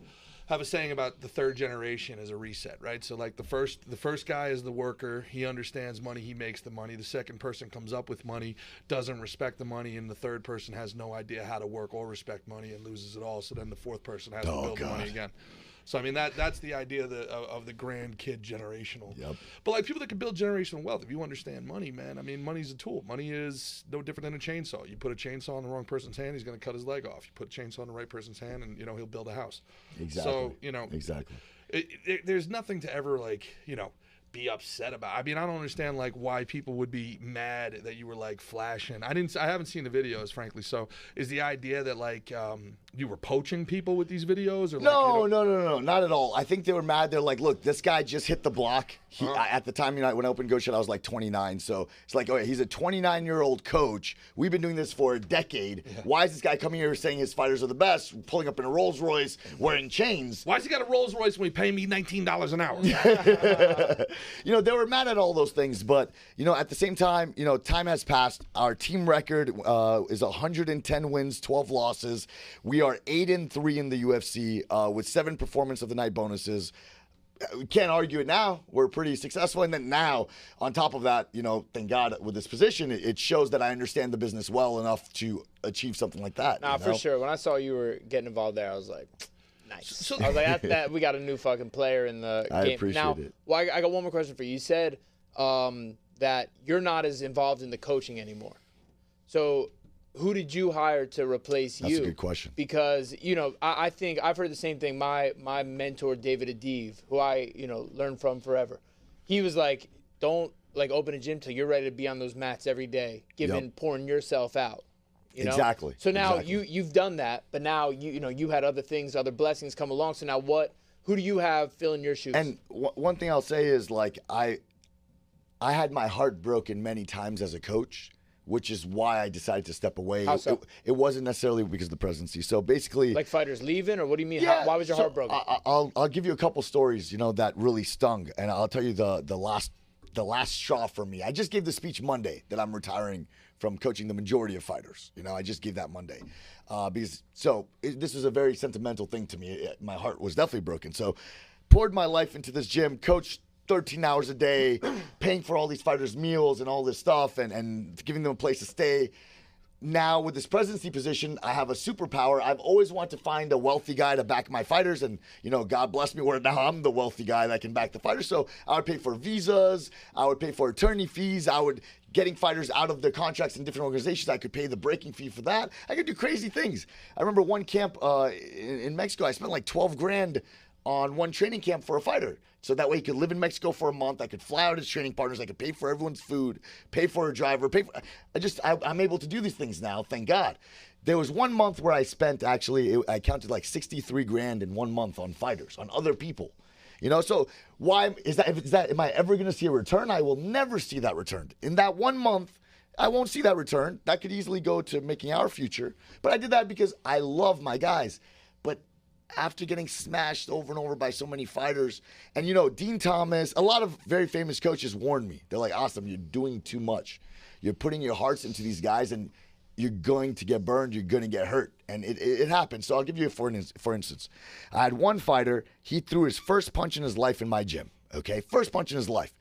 saying about the third generation as a reset, right? So like the first guy is the worker. He understands money. He makes the money. The second person comes up with money, doesn't respect the money, and the third person has no idea how to work or respect money and loses it all. So then the fourth person has to build the money again. So I mean that's the idea of the grandkid generational. But like people that can build generational wealth, if you understand money, man, I mean money's a tool. Money is no different than a chainsaw. You put a chainsaw in the wrong person's hand, he's going to cut his leg off. You put a chainsaw in the right person's hand, and you know he'll build a house. Exactly. So you know there's nothing to ever like be upset about. I mean, I don't understand like why people would be mad that you were like flashing. I haven't seen the videos, frankly. So is the idea that like you were poaching people with these videos, or no, not at all. I think they were mad. They're like, look, this guy just hit the block. At the time, you know, when I opened Go Shit, I was like 29. So it's like, oh, he's a 29-year-old coach. We've been doing this for a decade. Why is this guy coming here saying his fighters are the best, pulling up in a Rolls Royce, wearing chains? Why's he got a Rolls Royce when he paying me $19 an hour? You know, they were mad at all those things, but you know, at the same time, you know, time has passed. Our team record is 110 wins, 12 losses. We are 8-3 in the UFC with 7 performance of the night bonuses. We can't argue it now. We're pretty successful. And then now, on top of that, you know, thank God with this position, it shows that I understand the business well enough to achieve something like that. Nah, for sure. When I saw you were getting involved there, I was like, nice. So, I was like, that we got a new fucking player in the game. I appreciate it. Well, I got one more question for you. You said that you're not as involved in the coaching anymore. So who did you hire to replace you? That's a good question. Because, I think I've heard the same thing. My mentor, David Adiv, who I, learned from forever, he was like, don't open a gym till you're ready to be on those mats every day, pouring yourself out. Exactly. So now you've done that, but now you had other things, other blessings come along. So now who do you have filling your shoes? And one thing I'll say is I had my heart broken many times as a coach, which is why I decided to step away. How so? It wasn't necessarily because of the presidency. So basically, like fighters leaving, or what do you mean? Yeah, why was your heart broken? I'll give you a couple stories, that really stung, and I'll tell you the last straw for me. I just gave the speech Monday that I'm retiring from coaching the majority of fighters. I just gave that Monday, this was a very sentimental thing to me. My heart was definitely broken. So, poured my life into this gym, coached 13 hours a day, paying for all these fighters' meals and all this stuff, and giving them a place to stay. Now, with this presidency position, I have a superpower. I've always wanted to find a wealthy guy to back my fighters, and, God bless me, where now I'm the wealthy guy that can back the fighters. So I would pay for visas. I would pay for attorney fees. Getting fighters out of their contracts in different organizations, I could pay the breaking fee for that. I could do crazy things. I remember one camp in Mexico, I spent like 12 grand on one training camp for a fighter. So that way he could live in Mexico for a month. I could fly out his training partners. I could pay for everyone's food, pay for a driver, I'm able to do these things now, thank God. There was 1 month where I spent, I counted like 63 grand in 1 month on fighters, on other people. So why is that? Am I ever going to see a return? I will never see that return. In that 1 month, I won't see that return. That could easily go to making our future. But I did that because I love my guys. But after getting smashed over and over by so many fighters, and Dean Thomas, a lot of very famous coaches warned me. They're like, Asim, you're doing too much. You're putting your hearts into these guys, and you're going to get burned. You're going to get hurt. And it happens. So I'll give you for instance. I had one fighter. He threw his first punch in his life in my gym. Okay, first punch in his life.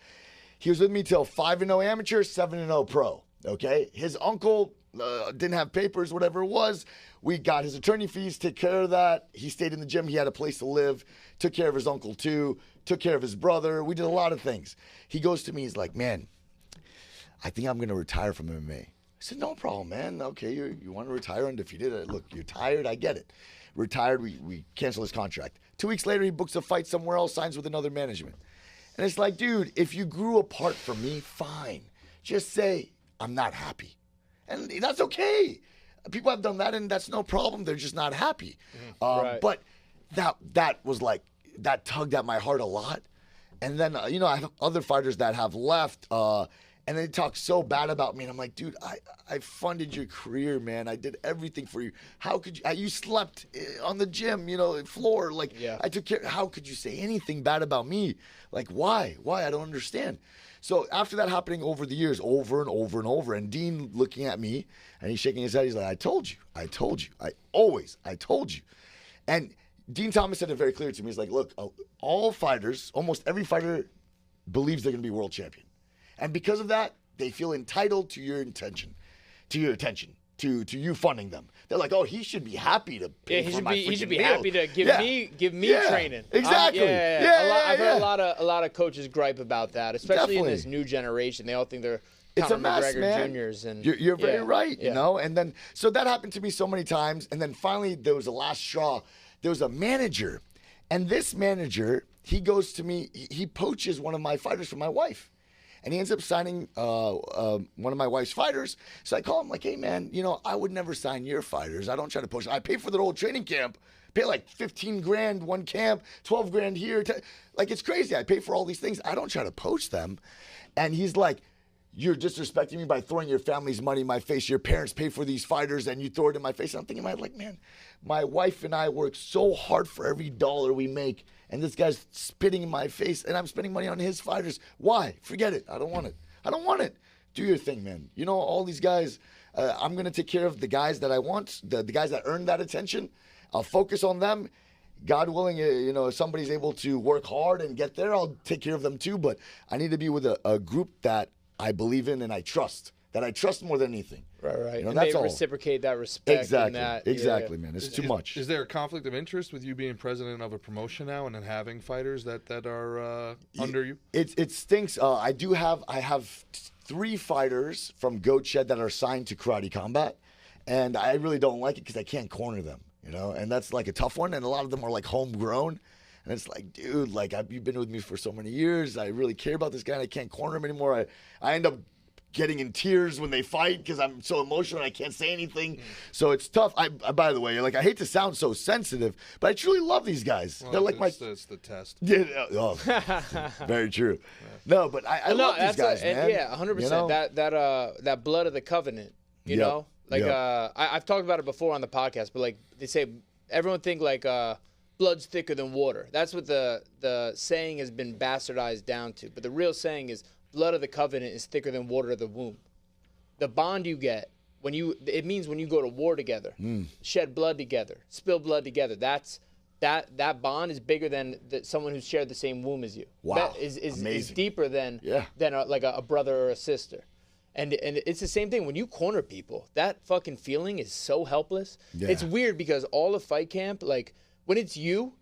He was with me till 5-0 amateur, 7-0 pro. Okay, his uncle didn't have papers, whatever it was. We got his attorney fees, took care of that. He stayed in the gym. He had a place to live. Took care of his uncle too. Took care of his brother. We did a lot of things. He goes to me. He's like, man, I think I'm going to retire from MMA. I said, no problem, man. Okay, you want to retire undefeated? Look, you're tired. I get it. Retired, we cancel his contract. 2 weeks later, he books a fight somewhere else, signs with another management. And it's like, dude, if you grew apart from me, fine. Just say, I'm not happy. And that's okay. People have done that, and that's no problem. They're just not happy. Right. But that was like, that tugged at my heart a lot. And then, I have other fighters that have left, and they talk so bad about me. And I'm like, dude, I funded your career, man. I did everything for you. How could you? You slept on the gym, floor. I took care. How could you say anything bad about me? Like, why? I don't understand. So after that happening over the years, over and over and over, and Dean looking at me, and he's shaking his head. He's like, I told you. I told you. And Dean Thomas said it very clear to me. He's like, look, all fighters, almost every fighter believes they're going to be world champion. And because of that, they feel entitled to your attention, to you funding them. They're like, oh, he should be happy to pay for my freaking meal. He should be happy to give me training. Exactly. I've heard a lot of coaches gripe about that, especially in this new generation. They all think they're Conor McGregor Juniors. And you're very right, And then so that happened to me so many times. And then finally, there was a last straw. There was a manager, and this manager, he goes to me. He poaches one of my fighters for my wife. And he ends up signing one of my wife's fighters. So I call him like, hey, man, I would never sign your fighters. I don't try to poach. I pay for their whole training camp. Pay like 15 grand one camp, 12 grand here. Like, it's crazy. I pay for all these things. I don't try to poach them. And he's like, you're disrespecting me by throwing your family's money in my face. Your parents pay for these fighters, and you throw it in my face. And I'm thinking, like, man, my wife and I work so hard for every dollar we make. And this guy's spitting in my face, and I'm spending money on his fighters. Why? Forget it. I don't want it. Do your thing, man. All these guys, I'm going to take care of the guys that I want, the guys that earn that attention. I'll focus on them. God willing, if somebody's able to work hard and get there, I'll take care of them too. But I need to be with a group that I believe in and I trust. That I trust more than anything. Right. And that's they reciprocate that respect. Exactly, man. It's too much. Is there a conflict of interest with you being president of a promotion now and then having fighters that are under you? It stinks. I have 3 fighters from Goat Shed that are signed to Karate Combat. And I really don't like it because I can't corner them, you know? And that's like a tough one. And a lot of them are like homegrown. And it's like, dude, like you've been with me for so many years. I really care about this guy and I can't corner him anymore. I end up getting in tears when they fight because I'm so emotional and I can't say anything. So it's tough. I by the way, like I hate to sound so sensitive, but I truly love these guys. Well, They're like it's the test. Yeah, oh, very true. No, but I love these guys, man. Yeah, 100%. You know? That blood of the covenant, you know? Like I've talked about it before on the podcast, but like they say, everyone think like blood's thicker than water. That's what the saying has been bastardized down to. But the real saying is blood of the covenant is thicker than water of the womb. The bond you get it means when you go to war together, shed blood together, spill blood together. That bond is bigger than someone who's shared the same womb as you. Wow, that is deeper than like a brother or a sister. And it's the same thing when you corner people. That fucking feeling is so helpless. Yeah. It's weird because all of fight camp, like when it's you're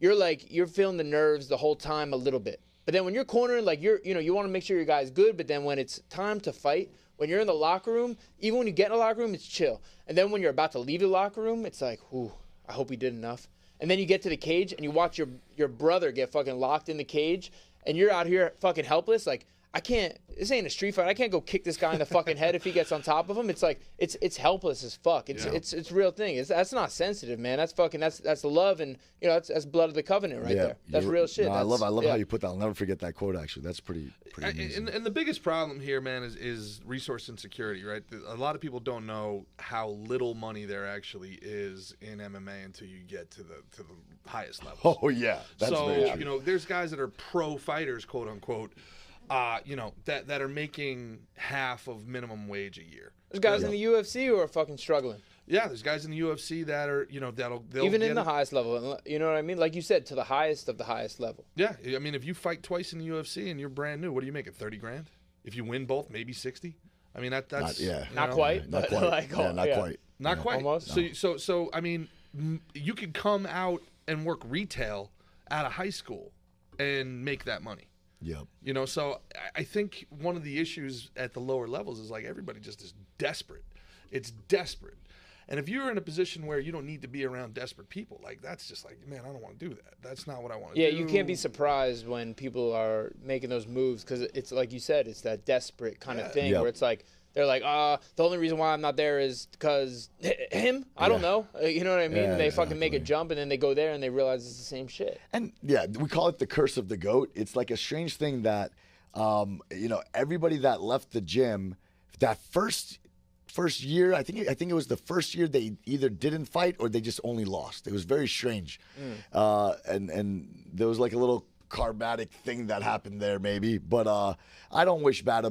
feeling the nerves the whole time a little bit. But then when you're cornering, like you want to make sure your guy's good. But then when it's time to fight, when you're in the locker room, even when you get in the locker room, it's chill. And then when you're about to leave the locker room, it's like, whew, I hope we did enough. And then you get to the cage and you watch your brother get fucking locked in the cage, and you're out here fucking helpless, like. This ain't a street fight. I can't go kick this guy in the fucking head if he gets on top of him. It's like, it's helpless as fuck. It's real thing. That's not sensitive, man. That's the love, and that's blood of the covenant right there. That's real shit. No, I love how you put that. I'll never forget that quote, actually. That's pretty amazing. And the biggest problem here, man, is resource insecurity, right? A lot of people don't know how little money there actually is in MMA until you get to the highest level. Oh, yeah. That's very true. There's guys that are pro fighters, quote unquote, that are making half of minimum wage a year. There's guys in the UFC who are fucking struggling. Yeah, there's guys in the UFC that are, they'll even in the highest level. You know what I mean? Like you said, to the highest of the highest level. Yeah, I mean, if you fight twice in the UFC and you're brand new, what are you making? 30 grand? If you win both, maybe 60. I mean, that's not quite. Not quite. Not quite. Almost. So I mean, you could come out and work retail out of high school and make that money. Yep. So I think one of the issues at the lower levels is like everybody just is desperate. It's desperate. And if you're in a position where you don't need to be around desperate people, like that's just like, man, I don't want to do that. That's not what I want to do. Yeah, you can't be surprised when people are making those moves because it's like you said, it's that desperate kind of thing where it's like, they're like, the only reason why I'm not there is because him? I don't know. You know what I mean? Yeah, they fucking make a jump, and then they go there, and they realize it's the same shit. And, we call it the curse of the GOAT. It's like a strange thing that, everybody that left the gym, that first year, I think it was the first year they either didn't fight or they just only lost. It was very strange. And there was like a little karmatic thing that happened there maybe. But I don't wish bad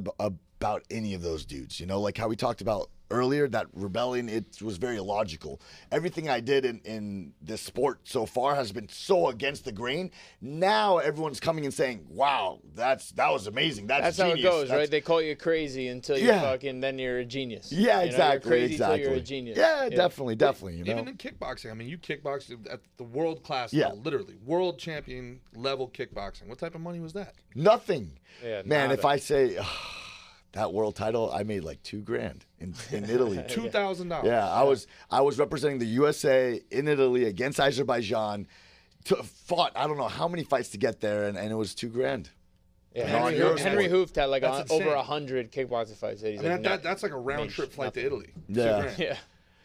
about any of those dudes, like how we talked about earlier, that rebellion, it was very illogical. Everything I did in this sport so far has been so against the grain. Now everyone's coming and saying, wow, that was amazing. That's genius. How it goes, right? They call you crazy until you fucking, then you're a genius. Yeah, exactly. You're crazy until you're a genius. Yeah, definitely. Even in kickboxing, I mean, you kickboxed at the world class level, literally. World champion level kickboxing. What type of money was that? Nothing. Yeah, man, if I say... that world title, I made like $2,000 in Italy. $2,000. Yeah, I was representing the USA in Italy against Azerbaijan. Fought I don't know how many fights to get there, and it was $2,000. Yeah, Henry Hooft had like over 100 kickboxing fights. That's like a round trip flight to Italy. Yeah. Yeah.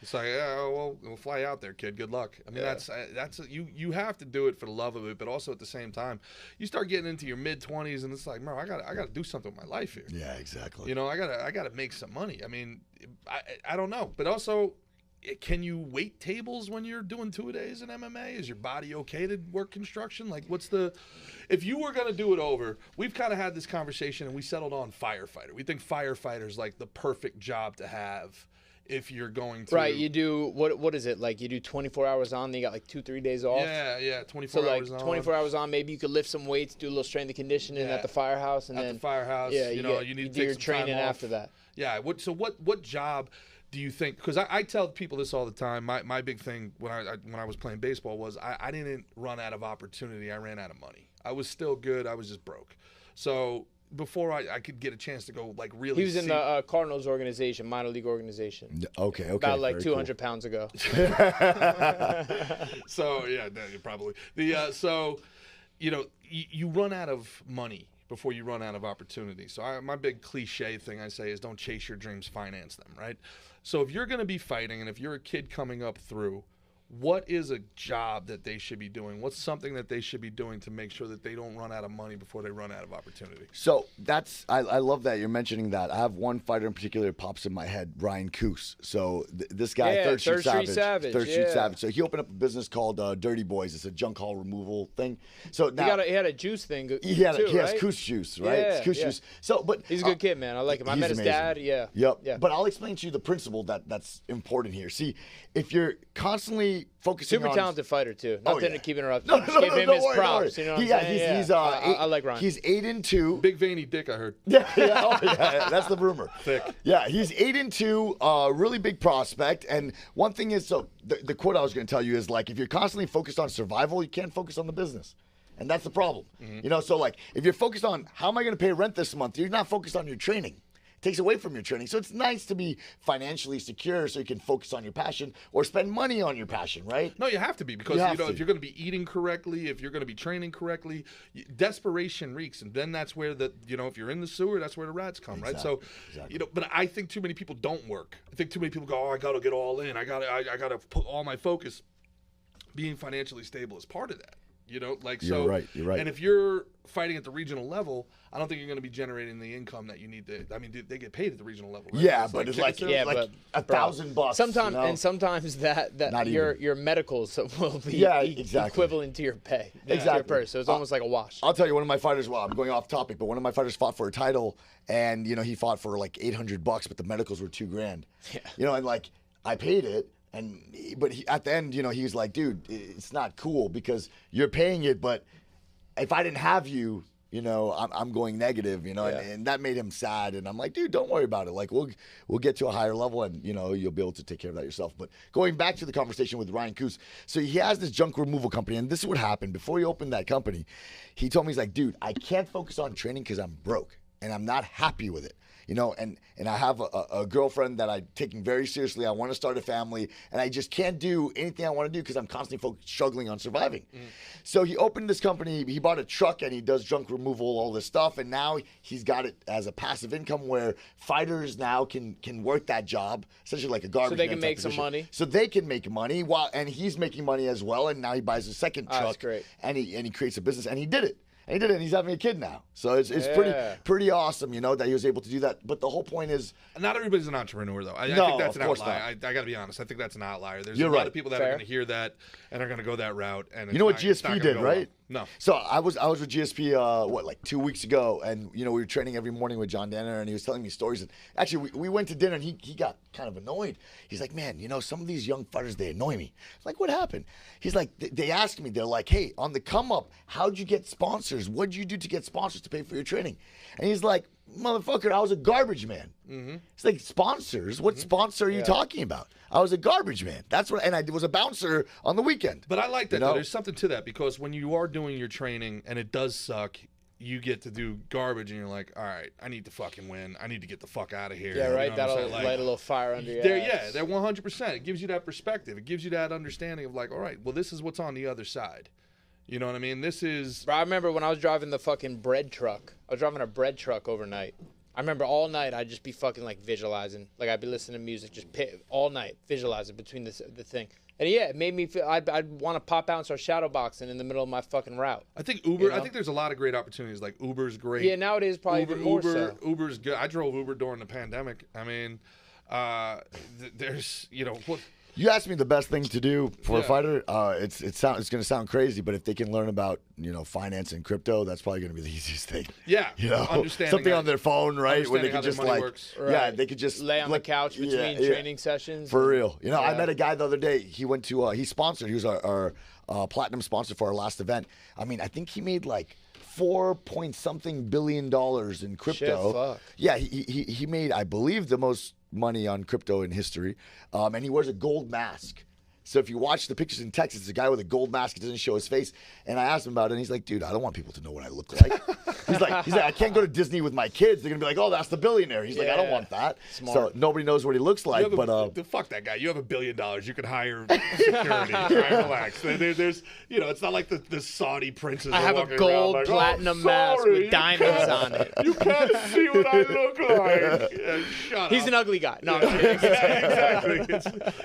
It's like, well, we'll fly out there, kid. Good luck. I mean, that's you have to do it for the love of it, but also at the same time, you start getting into your mid-20s, and it's like, bro, I got to do something with my life here. Yeah, exactly. I got to make some money. I mean, I don't know, but also, can you wait tables when you're doing 2-a-days in MMA? Is your body okay to work construction? Like, if you were going to do it over, we've kind of had this conversation, and we settled on firefighter. We think firefighter's like the perfect job to have. If you're going to... Right, you do... What is it? Like, you do 24 hours on, then you got like 2-3 days off? Yeah, 24 hours on. So, 24 hours on, maybe you could lift some weights, do a little strength and conditioning at the firehouse, and at then... the firehouse, yeah, you need to do take your some training time off. after that. Yeah, what job do you think... Because I tell people this all the time. My big thing when I was playing baseball was I didn't run out of opportunity. I ran out of money. I was still good. I was just broke. So before I could get a chance to go like really. He was in the Cardinals organization, minor league organization. Okay. About like 200 pounds ago. So yeah, probably so you run out of money before you run out of opportunity. So my big cliche thing I say is don't chase your dreams, finance them, right? So if you're going to be fighting and if you're a kid coming up through, what is a job that they should be doing? What's something that they should be doing to make sure that they don't run out of money before they run out of opportunity? So I love that you're mentioning that. I have one fighter in particular that pops in my head, Ryan Coos. So this guy, Third Street Savage. So he opened up a business called Dirty Boys. It's a junk haul removal thing. So now he had a juice thing. He has Coos juice, right? Yeah, Coos juice. So, but he's a good kid, man. I like him. I met his dad. Yeah. Yep. Yeah. But I'll explain to you the principle that's important here. See, if you're constantly focusing super on talented fighter too. Nothing to keep interrupting. No, Just give him his props. You know what I'm saying? He's I like Ryan. He's 8-2. Big veiny dick, I heard. Yeah, that's the rumor. Thick. Yeah, he's 8-2, really big prospect. And one thing is, so the quote I was going to tell you is like, if you're constantly focused on survival, you can't focus on the business. And that's the problem. Mm-hmm. So like, if you're focused on how am I going to pay rent this month, you're not focused on your training. Takes away from your training. So it's nice to be financially secure so you can focus on your passion or spend money on your passion, right? No, you have to be because if you're going to be eating correctly, if you're going to be training correctly, desperation reeks, and then that's where if you're in the sewer, that's where the rats come, right? So, but I think too many people don't work. I think too many people go, I got to get all in. I got to put all my focus. Being financially stable is part of that. You're right. And if you're fighting at the regional level, I don't think you're going to be generating the income that you need to. I mean, they get paid at the regional level, right? Yeah, but it's like $1,000. Sometimes that your medicals will be equivalent to your pay, to your purse. So it's almost like a wash. I'll tell you, one of my fighters. Well, I'm going off topic, but one of my fighters fought for a title, and he fought for like $800, but the medicals were $2,000. Yeah. And like I paid it. But at the end, he was like, dude, it's not cool because you're paying it, but if I didn't have you, I'm going negative, and that made him sad. And I'm like, dude, don't worry about it. Like, we'll get to a higher level and, you'll be able to take care of that yourself. But going back to the conversation with Ryan Coos, so he has this junk removal company, and this is what happened. Before he opened that company, he told me, he's like, dude, I can't focus on training because I'm broke and I'm not happy with it. And I have a girlfriend that I'm taking very seriously. I want to start a family, and I just can't do anything I want to do because I'm constantly struggling on surviving. So he opened this company. He bought a truck, and he does junk removal, all this stuff. And now he's got it as a passive income where fighters now can work that job, essentially like a garbage man. So they can make some money. So they can make money, and he's making money as well. And now he buys a second truck, that's great. And he creates a business, and he did it. And he did it, and he's having a kid now. So it's pretty awesome, that he was able to do that. But the whole point is... Not everybody's an entrepreneur, though. I think that's an outlier. I got to be honest. I think that's an outlier. There's a lot of people that are going to hear that and are going to go that route. And you know what GSP did, right? No. So I was with GSP, like 2 weeks ago, and, we were training every morning with John Danner, and he was telling me stories. And actually, we went to dinner, and he got kind of annoyed. He's like, man, some of these young fighters, they annoy me. I'm like, what happened? He's like, they asked me, they're like, hey, on the come up, how'd you get sponsors? What'd you do to get sponsors to pay for your training? And he's like, motherfucker, I was a garbage man. Mm-hmm. It's like, sponsors? What sponsor are you talking about? I was a garbage man. That's what, and I was a bouncer on the weekend. But I like that. There's something to that because when you are doing your training and it does suck, you get to do garbage and you're like, all right, I need to fucking win. I need to get the fuck out of here. Yeah, right. That'll light a little fire under your ass. Yeah, they're 100%. It gives you that perspective. It gives you that understanding of like, all right, well, this is what's on the other side. You know what I mean? This is... Bro, I remember when I was driving the fucking bread truck. I was driving a bread truck overnight. I remember all night I'd just be fucking like visualizing. Like I'd be listening to music just all night, visualizing between the thing. And yeah, it made me feel I'd want to pop out and start shadow boxing in the middle of my fucking route. I think Uber. I think there's a lot of great opportunities. Like Uber's great. Yeah, nowadays probably even more so. Uber's good. I drove Uber during the pandemic. I mean, there's what. You asked me the best thing to do for a fighter. It's going to sound crazy, but if they can learn about finance and crypto, that's probably going to be the easiest thing. Yeah, understanding something on their phone, right? Where they can just they could just lay on the couch between training sessions. For real, I met a guy the other day. He went to he sponsored. He was our platinum sponsor for our last event. I mean, I think he made like $4.something billion in crypto. Shit, fuck. Yeah, he made, I believe, the most money on crypto in history, and he wears a gold mask So if you watch the pictures in Texas, it's a guy with a gold mask. He doesn't show his face. And I asked him about it, and he's like, dude, I don't want people to know what I look like. he's like, I can't go to Disney with my kids. They're going to be like, oh, that's the billionaire. He's like, I don't want that. Smart. So nobody knows what he looks like. Fuck that guy. You have $1 billion. You can hire security. Relax. There's, it's not like the Saudi princes. I have a gold platinum mask with diamonds on it. You can't see what I look like. Shut up. He's an ugly guy. No, exactly.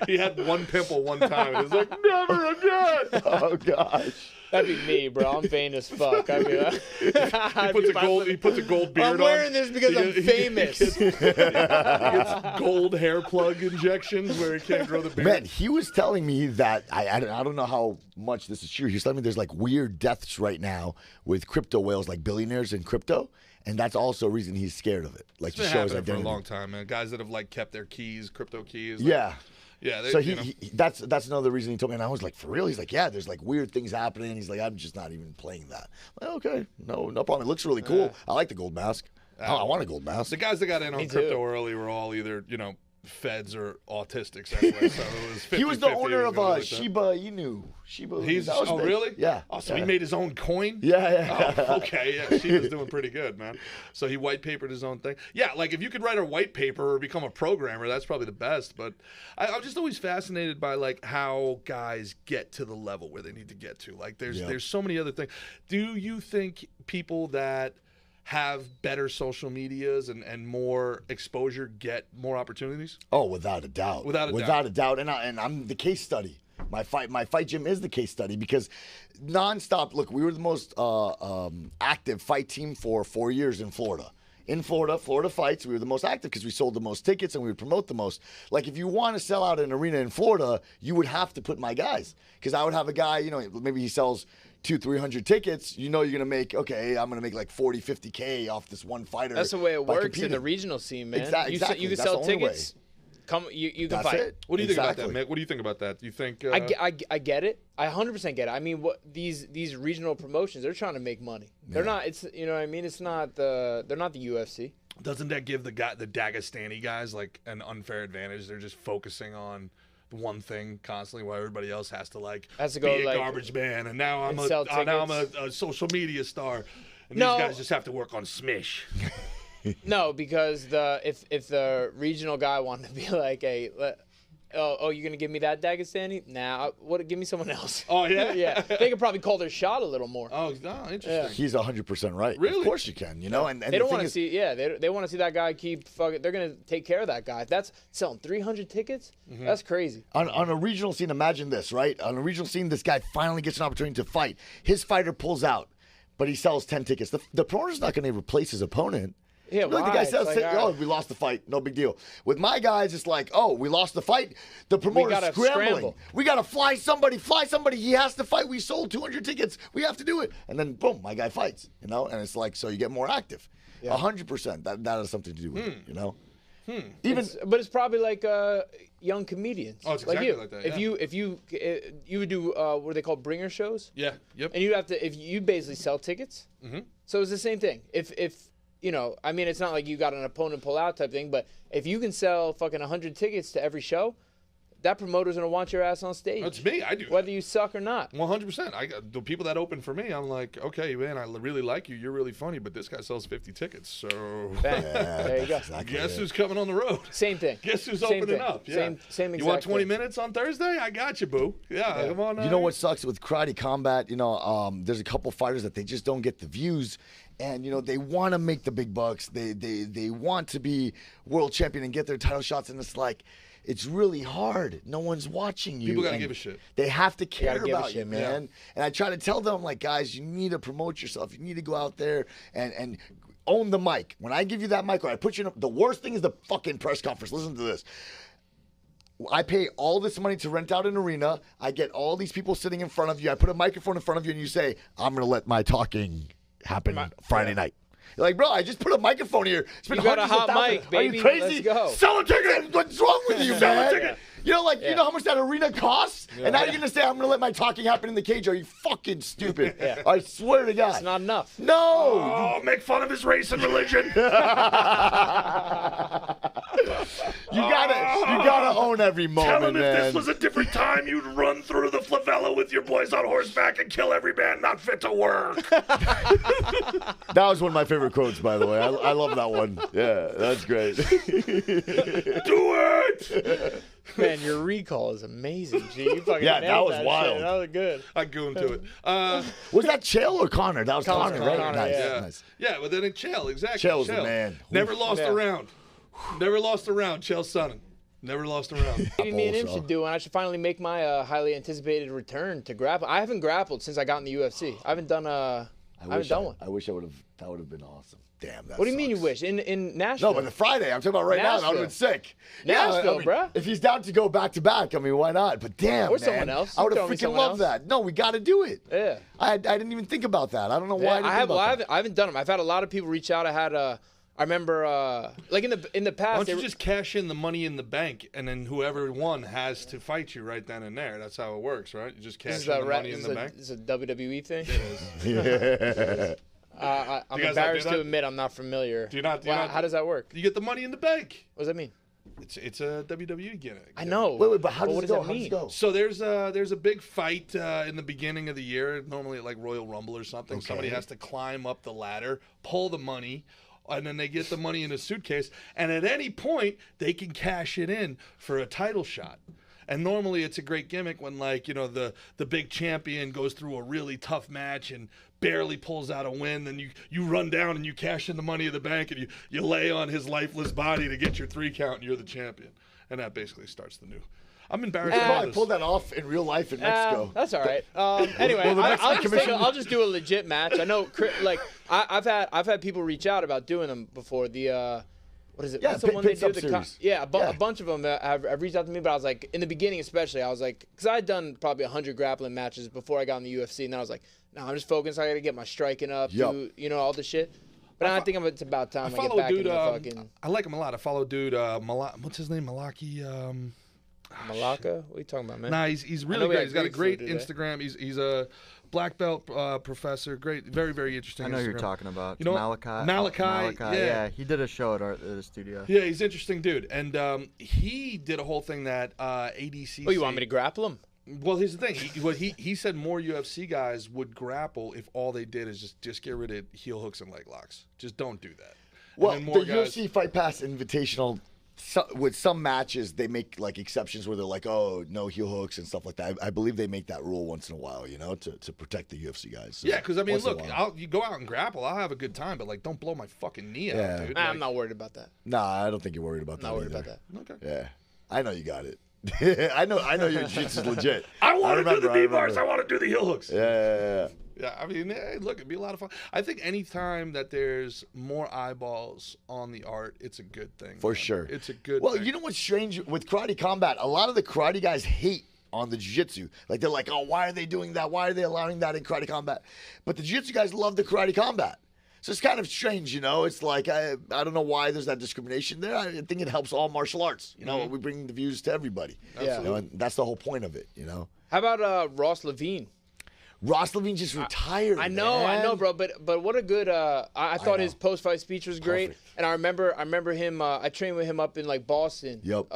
He had one pimple one time, and it's like, never again. Oh, gosh. That'd be me, bro. I'm vain as fuck. I mean, he puts a gold beard on. I'm wearing this because I'm famous. He gets gold hair plug injections where he can't grow the beard. Man, he was telling me that, I don't know how much this is true. He was telling me there's like weird deaths right now with crypto whales, like billionaires in crypto. And that's also a reason he's scared of it. Like, it's been happening for a long time, man. Guys that have like kept their keys, crypto keys. Yeah. Yeah. So that's another reason he told me. And I was like, for real? He's like, yeah, there's like weird things happening. He's like, I'm just not even playing that. I'm like, okay, no problem. It looks really cool. I like the gold mask. I want a gold mask. The guys that got in on crypto early were all either, feds or autistics anyway. So it was 50, he was the owner of Shiba Inu. Really? Yeah. Oh, so he made his own coin? Yeah. Oh, okay. Yeah, Shiba's doing pretty good, man. So he white papered his own thing. Yeah, like if you could write a white paper or become a programmer, that's probably the best. But I'm just always fascinated by like how guys get to the level where they need to get to. Like there's so many other things. Do you think people that have better social medias and more exposure get more opportunities? Oh, without a doubt. Without a doubt. And I'm the case study. My fight gym is the case study because nonstop. Look, we were the most active fight team for 4 years in Florida. In Florida fights, we were the most active because we sold the most tickets and we would promote the most. Like, if you want to sell out an arena in Florida, you would have to put my guys. Because I would have a guy, maybe he sells 200-300 tickets, you're going to make, I'm going to make like 40-50K off this one fighter. That's the way it works in the regional scene, man. Exactly. You can sell tickets. You can fight. It. What do you think about that, Mick? What do you think about that? Do you think I get it. I 100% get it. I mean, what these regional promotions, they're trying to make money. They're not. It's what I mean. It's not they're not the UFC. Doesn't that give the Dagestani guys like an unfair advantage? They're just focusing on one thing constantly while everybody else has to be a garbage man. And now I'm a social media star. And these guys just have to work on Smish. No, because if the regional guy wanted to be like, hey, you're gonna give me that Dagestani? Nah, give me someone else. Oh yeah, yeah. They could probably call their shot a little more. Oh, interesting. Yeah. He's 100% right. Really? Of course you can. And they don't want to see. Yeah, they want to see that guy keep fucking. They're gonna take care of that guy. If that's selling 300 tickets, that's crazy. On a regional scene, imagine this, right? On a regional scene, this guy finally gets an opportunity to fight. His fighter pulls out, but he sells 10 tickets. The promoter's not gonna replace his opponent. Yeah, like the guy says, we lost the fight, no big deal. With my guys, it's like, we lost the fight. The promoter's scrambling. We got to fly somebody. He has to fight. We sold 200 tickets. We have to do it. And then, boom, my guy fights, And it's like, so you get more active. 100%. That has something to do with it, But it's probably like young comedians. Oh, it's exactly like that. If you would do what are they called, bringer shows? Yeah, yep. And you have to, if you basically sell tickets. Mm-hmm. So it's the same thing. If I mean, it's not like you got an opponent pull out type thing, but if you can sell fucking 100 tickets to every show, that promoter's going to want your ass on stage. That's me. I do whether that. You suck or not. 100%. The people that open for me, I'm like, okay, man, I really like you. You're really funny, but this guy sells 50 tickets, so there you go. Exactly. Guess who's coming on the road? Same thing. Guess who's opening up? Yeah. Same exact You want 20 thing. minutes on Thursday? I got you, boo. Yeah. Come on. You know what sucks with karate combat? There's a couple fighters that they just don't get the views. And, they want to make the big bucks. They want to be world champion and get their title shots. And it's like, it's really hard. No one's watching you. People got to give a shit. They have to care about you, man. Yeah. And I try to tell them, like, guys, you need to promote yourself. You need to go out there and own the mic. When I give you that mic, or I put you in the worst thing is the fucking press conference. Listen to this. I pay all this money to rent out an arena. I get all these people sitting in front of you. I put a microphone in front of you, and you say, I'm going to let my talking happen Friday night. You're like, bro, I just put a microphone here. You got a hot mic, baby. Are you crazy? Let's go. Sell a ticket. What's wrong with you, man? You know, like, you know how much that arena costs? And now you're going to say, I'm going to let my talking happen in the cage? Are you fucking stupid? I swear to God. It's not enough. No. Oh, make fun of his race and religion. You gotta own every moment, Tell him man. if this was a different time, you'd run through the favela with your boys on horseback and kill every man not fit to work. That was one of my favorite quotes, by the way. I love that one. Yeah, that's great. Do it! Man, your recall is amazing, G. You fucking Yeah, that nailed was shit. wild. That was good. I gooned to it. Was that Chael or Connor? That was Connor, right? Connor, Nice, yeah. nice. Yeah, but then in Chael, exactly. Chael's the man. Never lost Yeah. a round. Never lost a round, Chael Sonnen. Never lost a round. Maybe me and him Also. should do, and I should finally make my highly anticipated return to grapple. I haven't grappled since I got in the UFC. I haven't done one. I wish I would have. That would have been awesome. Damn. That What do you mean you sucks. wish? In Nashville? No, but the Friday. I'm talking about right now. That would have been sick. Nashville, I mean, bruh. If he's down to go back to back, I mean, why not? But damn, Or man, someone else. I would have Tell me freaking someone loved else. that. No, we got to do it. Yeah. I didn't even think about that. I don't know why. I didn't think about that. I haven't done them. I've had a lot of people reach out. I remember, like in the past. Why don't they you were- just cash in the money in the bank, and then whoever won has to fight you right then and there. That's how it works, right? You just cash in the money in the bank. This is a WWE thing. Yeah. I'm You guys not embarrassed do to that? admit I'm not familiar. Do you not? How does that work? You get the money in the bank. What does that mean? It's a WWE gimmick. I know. Wait, but how does what it does go? that How does it mean? go? So there's a big fight in the beginning of the year, normally at like Royal Rumble or something. Okay. Somebody has to climb up the ladder, pull the money, and then they get the money in a suitcase. And at any point, they can cash it in for a title shot. And normally it's a great gimmick when, like, you know, the big champion goes through a really tough match and barely pulls out a win. Then you run down and you cash in the money in the bank and you lay on his lifeless body to get your 3 count and you're the champion. And that basically starts the new. I'm embarrassed You about probably this. pulled that off in real life in Mexico. That's all right. Anyway, will the Mexican I'll just do a legit match. I know, like I've had people reach out about doing them before. The what is it? Yeah, What's the one they Pits do? Up The series. yeah, a bunch of them have reached out to me, but I was like, in the beginning especially, I was like, because I had done probably 100 grappling matches before I got in the UFC, and then I was like, no, I'm just focused. I got to get my striking up, do all the shit. But I think it's about time I get follow back dude. into the fucking I like him a lot. I follow dude. What's his name? Malaki. Malacca. What are you talking about, man? Nah, he's know really we great. had He's got a Greek great food today. Instagram. He's a black belt professor. Great, very very interesting. I know who you're Instagram. talking about. You know Malachi. yeah. Yeah, he did a show at the studio. Yeah, he's an interesting dude, and he did a whole thing that ADCC. Oh, you want me to grapple him? Well, here's the thing. He said more UFC guys would grapple if all they did is just get rid of heel hooks and leg locks. Just don't do that. And Well, then the more guys- UFC Fight Pass Invitational, with some matches, they make like exceptions where they're like, oh, no heel hooks and stuff like that. I believe they make that rule once in a while, you know, to protect the UFC guys. So Yeah, because I mean, once in a look, while. you go out and grapple. I'll have a good time, but like, don't blow my fucking knee Yeah. out, dude. I'm Like- not worried about that. Nah, I don't think you're worried about that. Not worried either. about that. Okay. Yeah, I know you got it. I know your jiu-jitsu's legit. I want to do remember, the I B-bars. remember. I want to do the heel hooks. Yeah. Yeah, I mean, hey, look, it'd be a lot of fun. I think any time that there's more eyeballs on the art, it's a good thing. For man. sure. It's a good Well, thing. you know what's strange with karate combat? A lot of the karate guys hate on the jiu-jitsu. Like, they're like, oh, why are they doing that? Why are they allowing that in karate combat? But the jiu-jitsu guys love the karate combat. So it's kind of strange, you know? It's like, I don't know why there's that discrimination there. I think it helps all martial arts. You know, we bring the views to everybody. Yeah. You know, and that's the whole point of it, you know? How about Ross Levine? Ross Levine just retired. I know, bro. But what a good. I thought know. his post-fight speech was great, Perfect. and I remember him. I trained with him up in like Boston. Yep.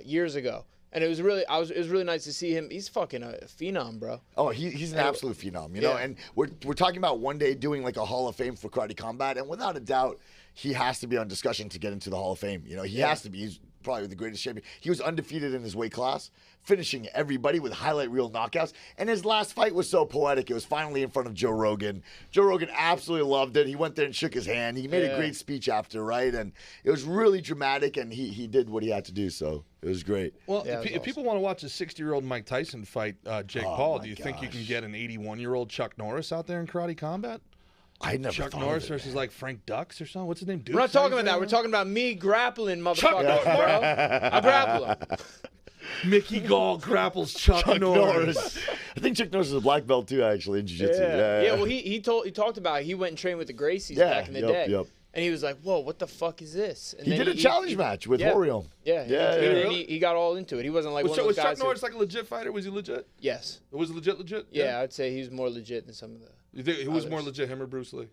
Years ago, and it was really nice to see him. He's fucking a phenom, bro. Oh, he's an absolute phenom, you know. Yeah. And we're talking about one day doing like a Hall of Fame for karate combat, and without a doubt, he has to be on discussion to get into the Hall of Fame. You know, he has to be. He's probably the greatest champion. He was undefeated in his weight class, finishing everybody with highlight reel knockouts. And his last fight was so poetic. It was finally in front of Joe Rogan. Joe Rogan absolutely loved it. He went there and shook his hand. He made a great speech after, right? And it was really dramatic, and he did what he had to do. So it was great. Well, Yeah, if, it was if people want to watch a 60-year-old Mike Tyson fight Jake Paul, my do you think you can gosh. get an 81-year-old Chuck Norris out there in karate combat? I never Chuck thought Norris of it, versus like Frank Dux or something? What's his name? Dukes? We're not talking about that. Is We're talking about me grappling, motherfucker, Norris. bro. I grapple him. Mickey Gall grapples Chuck, Norris. I think Chuck Norris is a black belt too, actually, in jiu-jitsu. Yeah. Well, he talked about he went and trained with the Gracies back in the day. Yep. And he was like, "Whoa, what the fuck is this?" And he did a challenge match with Orion. Yeah. And he got all into it. He wasn't like one of those guys. Was Chuck Norris like a legit fighter? Was he legit? Yes. It was legit? Yeah, I'd say he's more legit than some of the. You think who was more legit, him or Bruce Lee?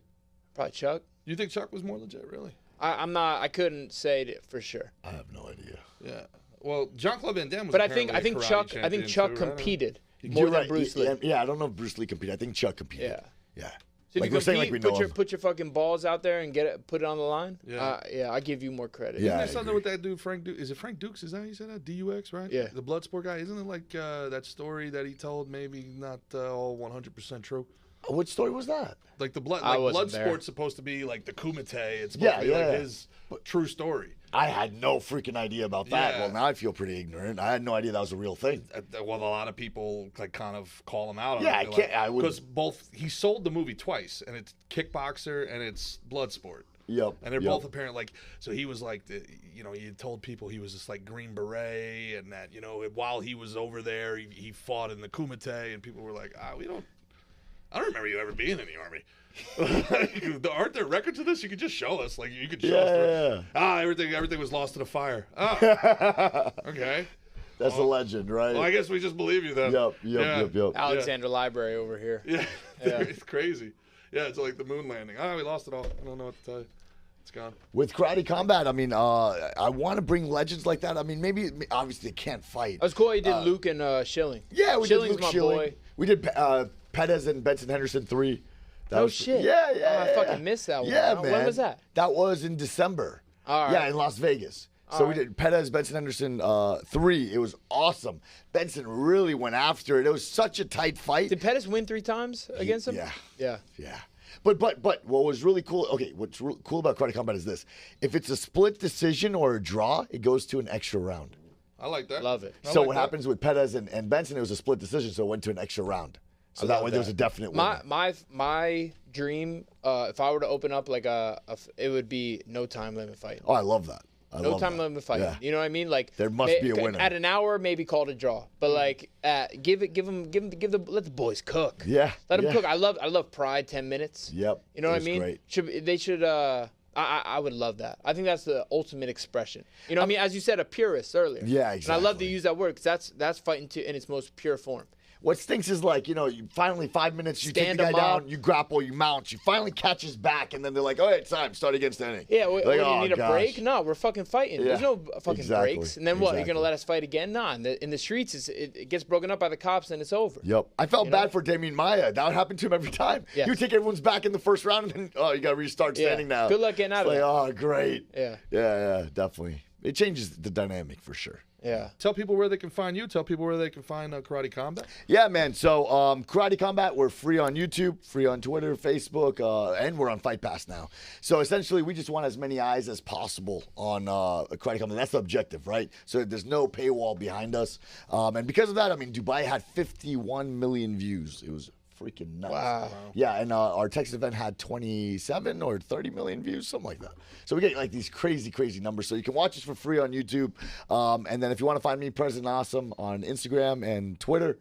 Probably Chuck. You think Chuck was more legit, really? I'm not. I couldn't say it for sure. I have no idea. Yeah. Well, Jean-Claude Van Damme was. But I think Chuck competed more than Bruce Lee. Yeah, I don't know if Bruce Lee competed. I think Chuck competed. Yeah. So like we're saying, like we know put your fucking balls out there and put it on the line. Yeah, I give you more credit. Yeah, isn't there something with that dude Frank Dux? Is it Frank Dux? Is that how you said that? DUX, right? Yeah. The Bloodsport guy. Isn't it like that story that he told? Maybe not all 100% true. What story was that? Like Bloodsport's supposed to be like the Kumite. It's supposed to be like his true story. I had no freaking idea about that. Yeah. Well, now I feel pretty ignorant. I had no idea that was a real thing. Well, a lot of people like kind of call him out on it. Yeah, because he sold the movie twice, and it's Kickboxer and it's Bloodsport. Yep. And they're both apparent like. So he was like, he told people he was this like Green Beret, and that while he was over there, he fought in the Kumite, and people were like, I don't remember you ever being in the Army. Aren't there records of this? You could just show us. Like you could show us. Everything was lost in a fire. Okay. That's a legend, right? Well, I guess we just believe you then. Yep. Alexander Library over here. Yeah. It's crazy. Yeah, it's like the moon landing. We lost it all. I don't know what to tell you. It's gone. With Karate Combat, I mean, I want to bring legends like that. I mean, maybe obviously they can't fight. It was cool. You did Luke and Schilling. Yeah, we Schilling's did Luke my boy. We did Pettis and Benson Henderson 3. Shit. Yeah. I fucking missed that one. Yeah, man. When was that? That was in December. All right. Yeah, in Las Vegas. So we did Pettis, Benson Henderson 3. It was awesome. Benson really went after it. It was such a tight fight. Did Pettis win 3 times against him? Yeah. But what was really cool? Okay, what's cool about Karate Combat is this: if it's a split decision or a draw, it goes to an extra round. I like that. Love it. So what happens with Pettis and Benson? It was a split decision, so it went to an extra round. So that way there was a definite winner. My dream, if I were to open up like it would be no time limit fight. Oh, I love that. No time limit fight. Yeah. You know what I mean? Like there must be a winner. At an hour, maybe call it a draw. But like, let the boys cook. Yeah. Let them cook. I love Pride 10 minutes. Yep. You know what I mean? Great. They should. I would love that. I think that's the ultimate expression. You know what I mean? As you said, a purist earlier. Yeah, exactly. And I love to use that word because that's fighting in its most pure form. What stinks is like, you finally 5 minutes, you Stand take the guy up. down, you grapple, you mount, you finally catch his back, and then they're like, all right, it's time, start again standing. Yeah, like, you need a break? No, we're fucking fighting. Yeah, There's no fucking breaks. And then what? You're going to exactly. let us fight again? Nah, in the streets, it gets broken up by the cops and it's over. Yep. I felt bad for Damian Maia. That would happen to him every time. Yeah. He would take everyone's back in the first round, and then, you got to restart standing now. Good luck getting out of it. Oh, great. Yeah, definitely. It changes the dynamic for sure. Yeah. Tell people where they can find you. Tell people where they can find Karate Combat. Yeah, man. So Karate Combat, we're free on YouTube, free on Twitter, Facebook, and we're on Fight Pass now. So essentially, we just want as many eyes as possible on Karate Combat. That's the objective, right? So there's no paywall behind us. And because of that, I mean, Dubai had 51 million views. It was freaking nuts. Wow. Yeah, and our Texas event had 27 or 30 million views, something like that. So we get like these crazy, crazy numbers. So you can watch us for free on YouTube. And then if you want to find me, President Awesome, on Instagram and Twitter.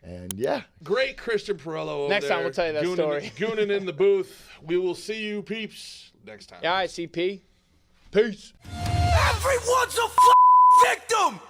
And yeah. Great Christian Perello over Next there. time we'll tell you that story. Gooning in the booth. We will see you peeps next time. Yeah, all right, CP. Peace. Everyone's a victim!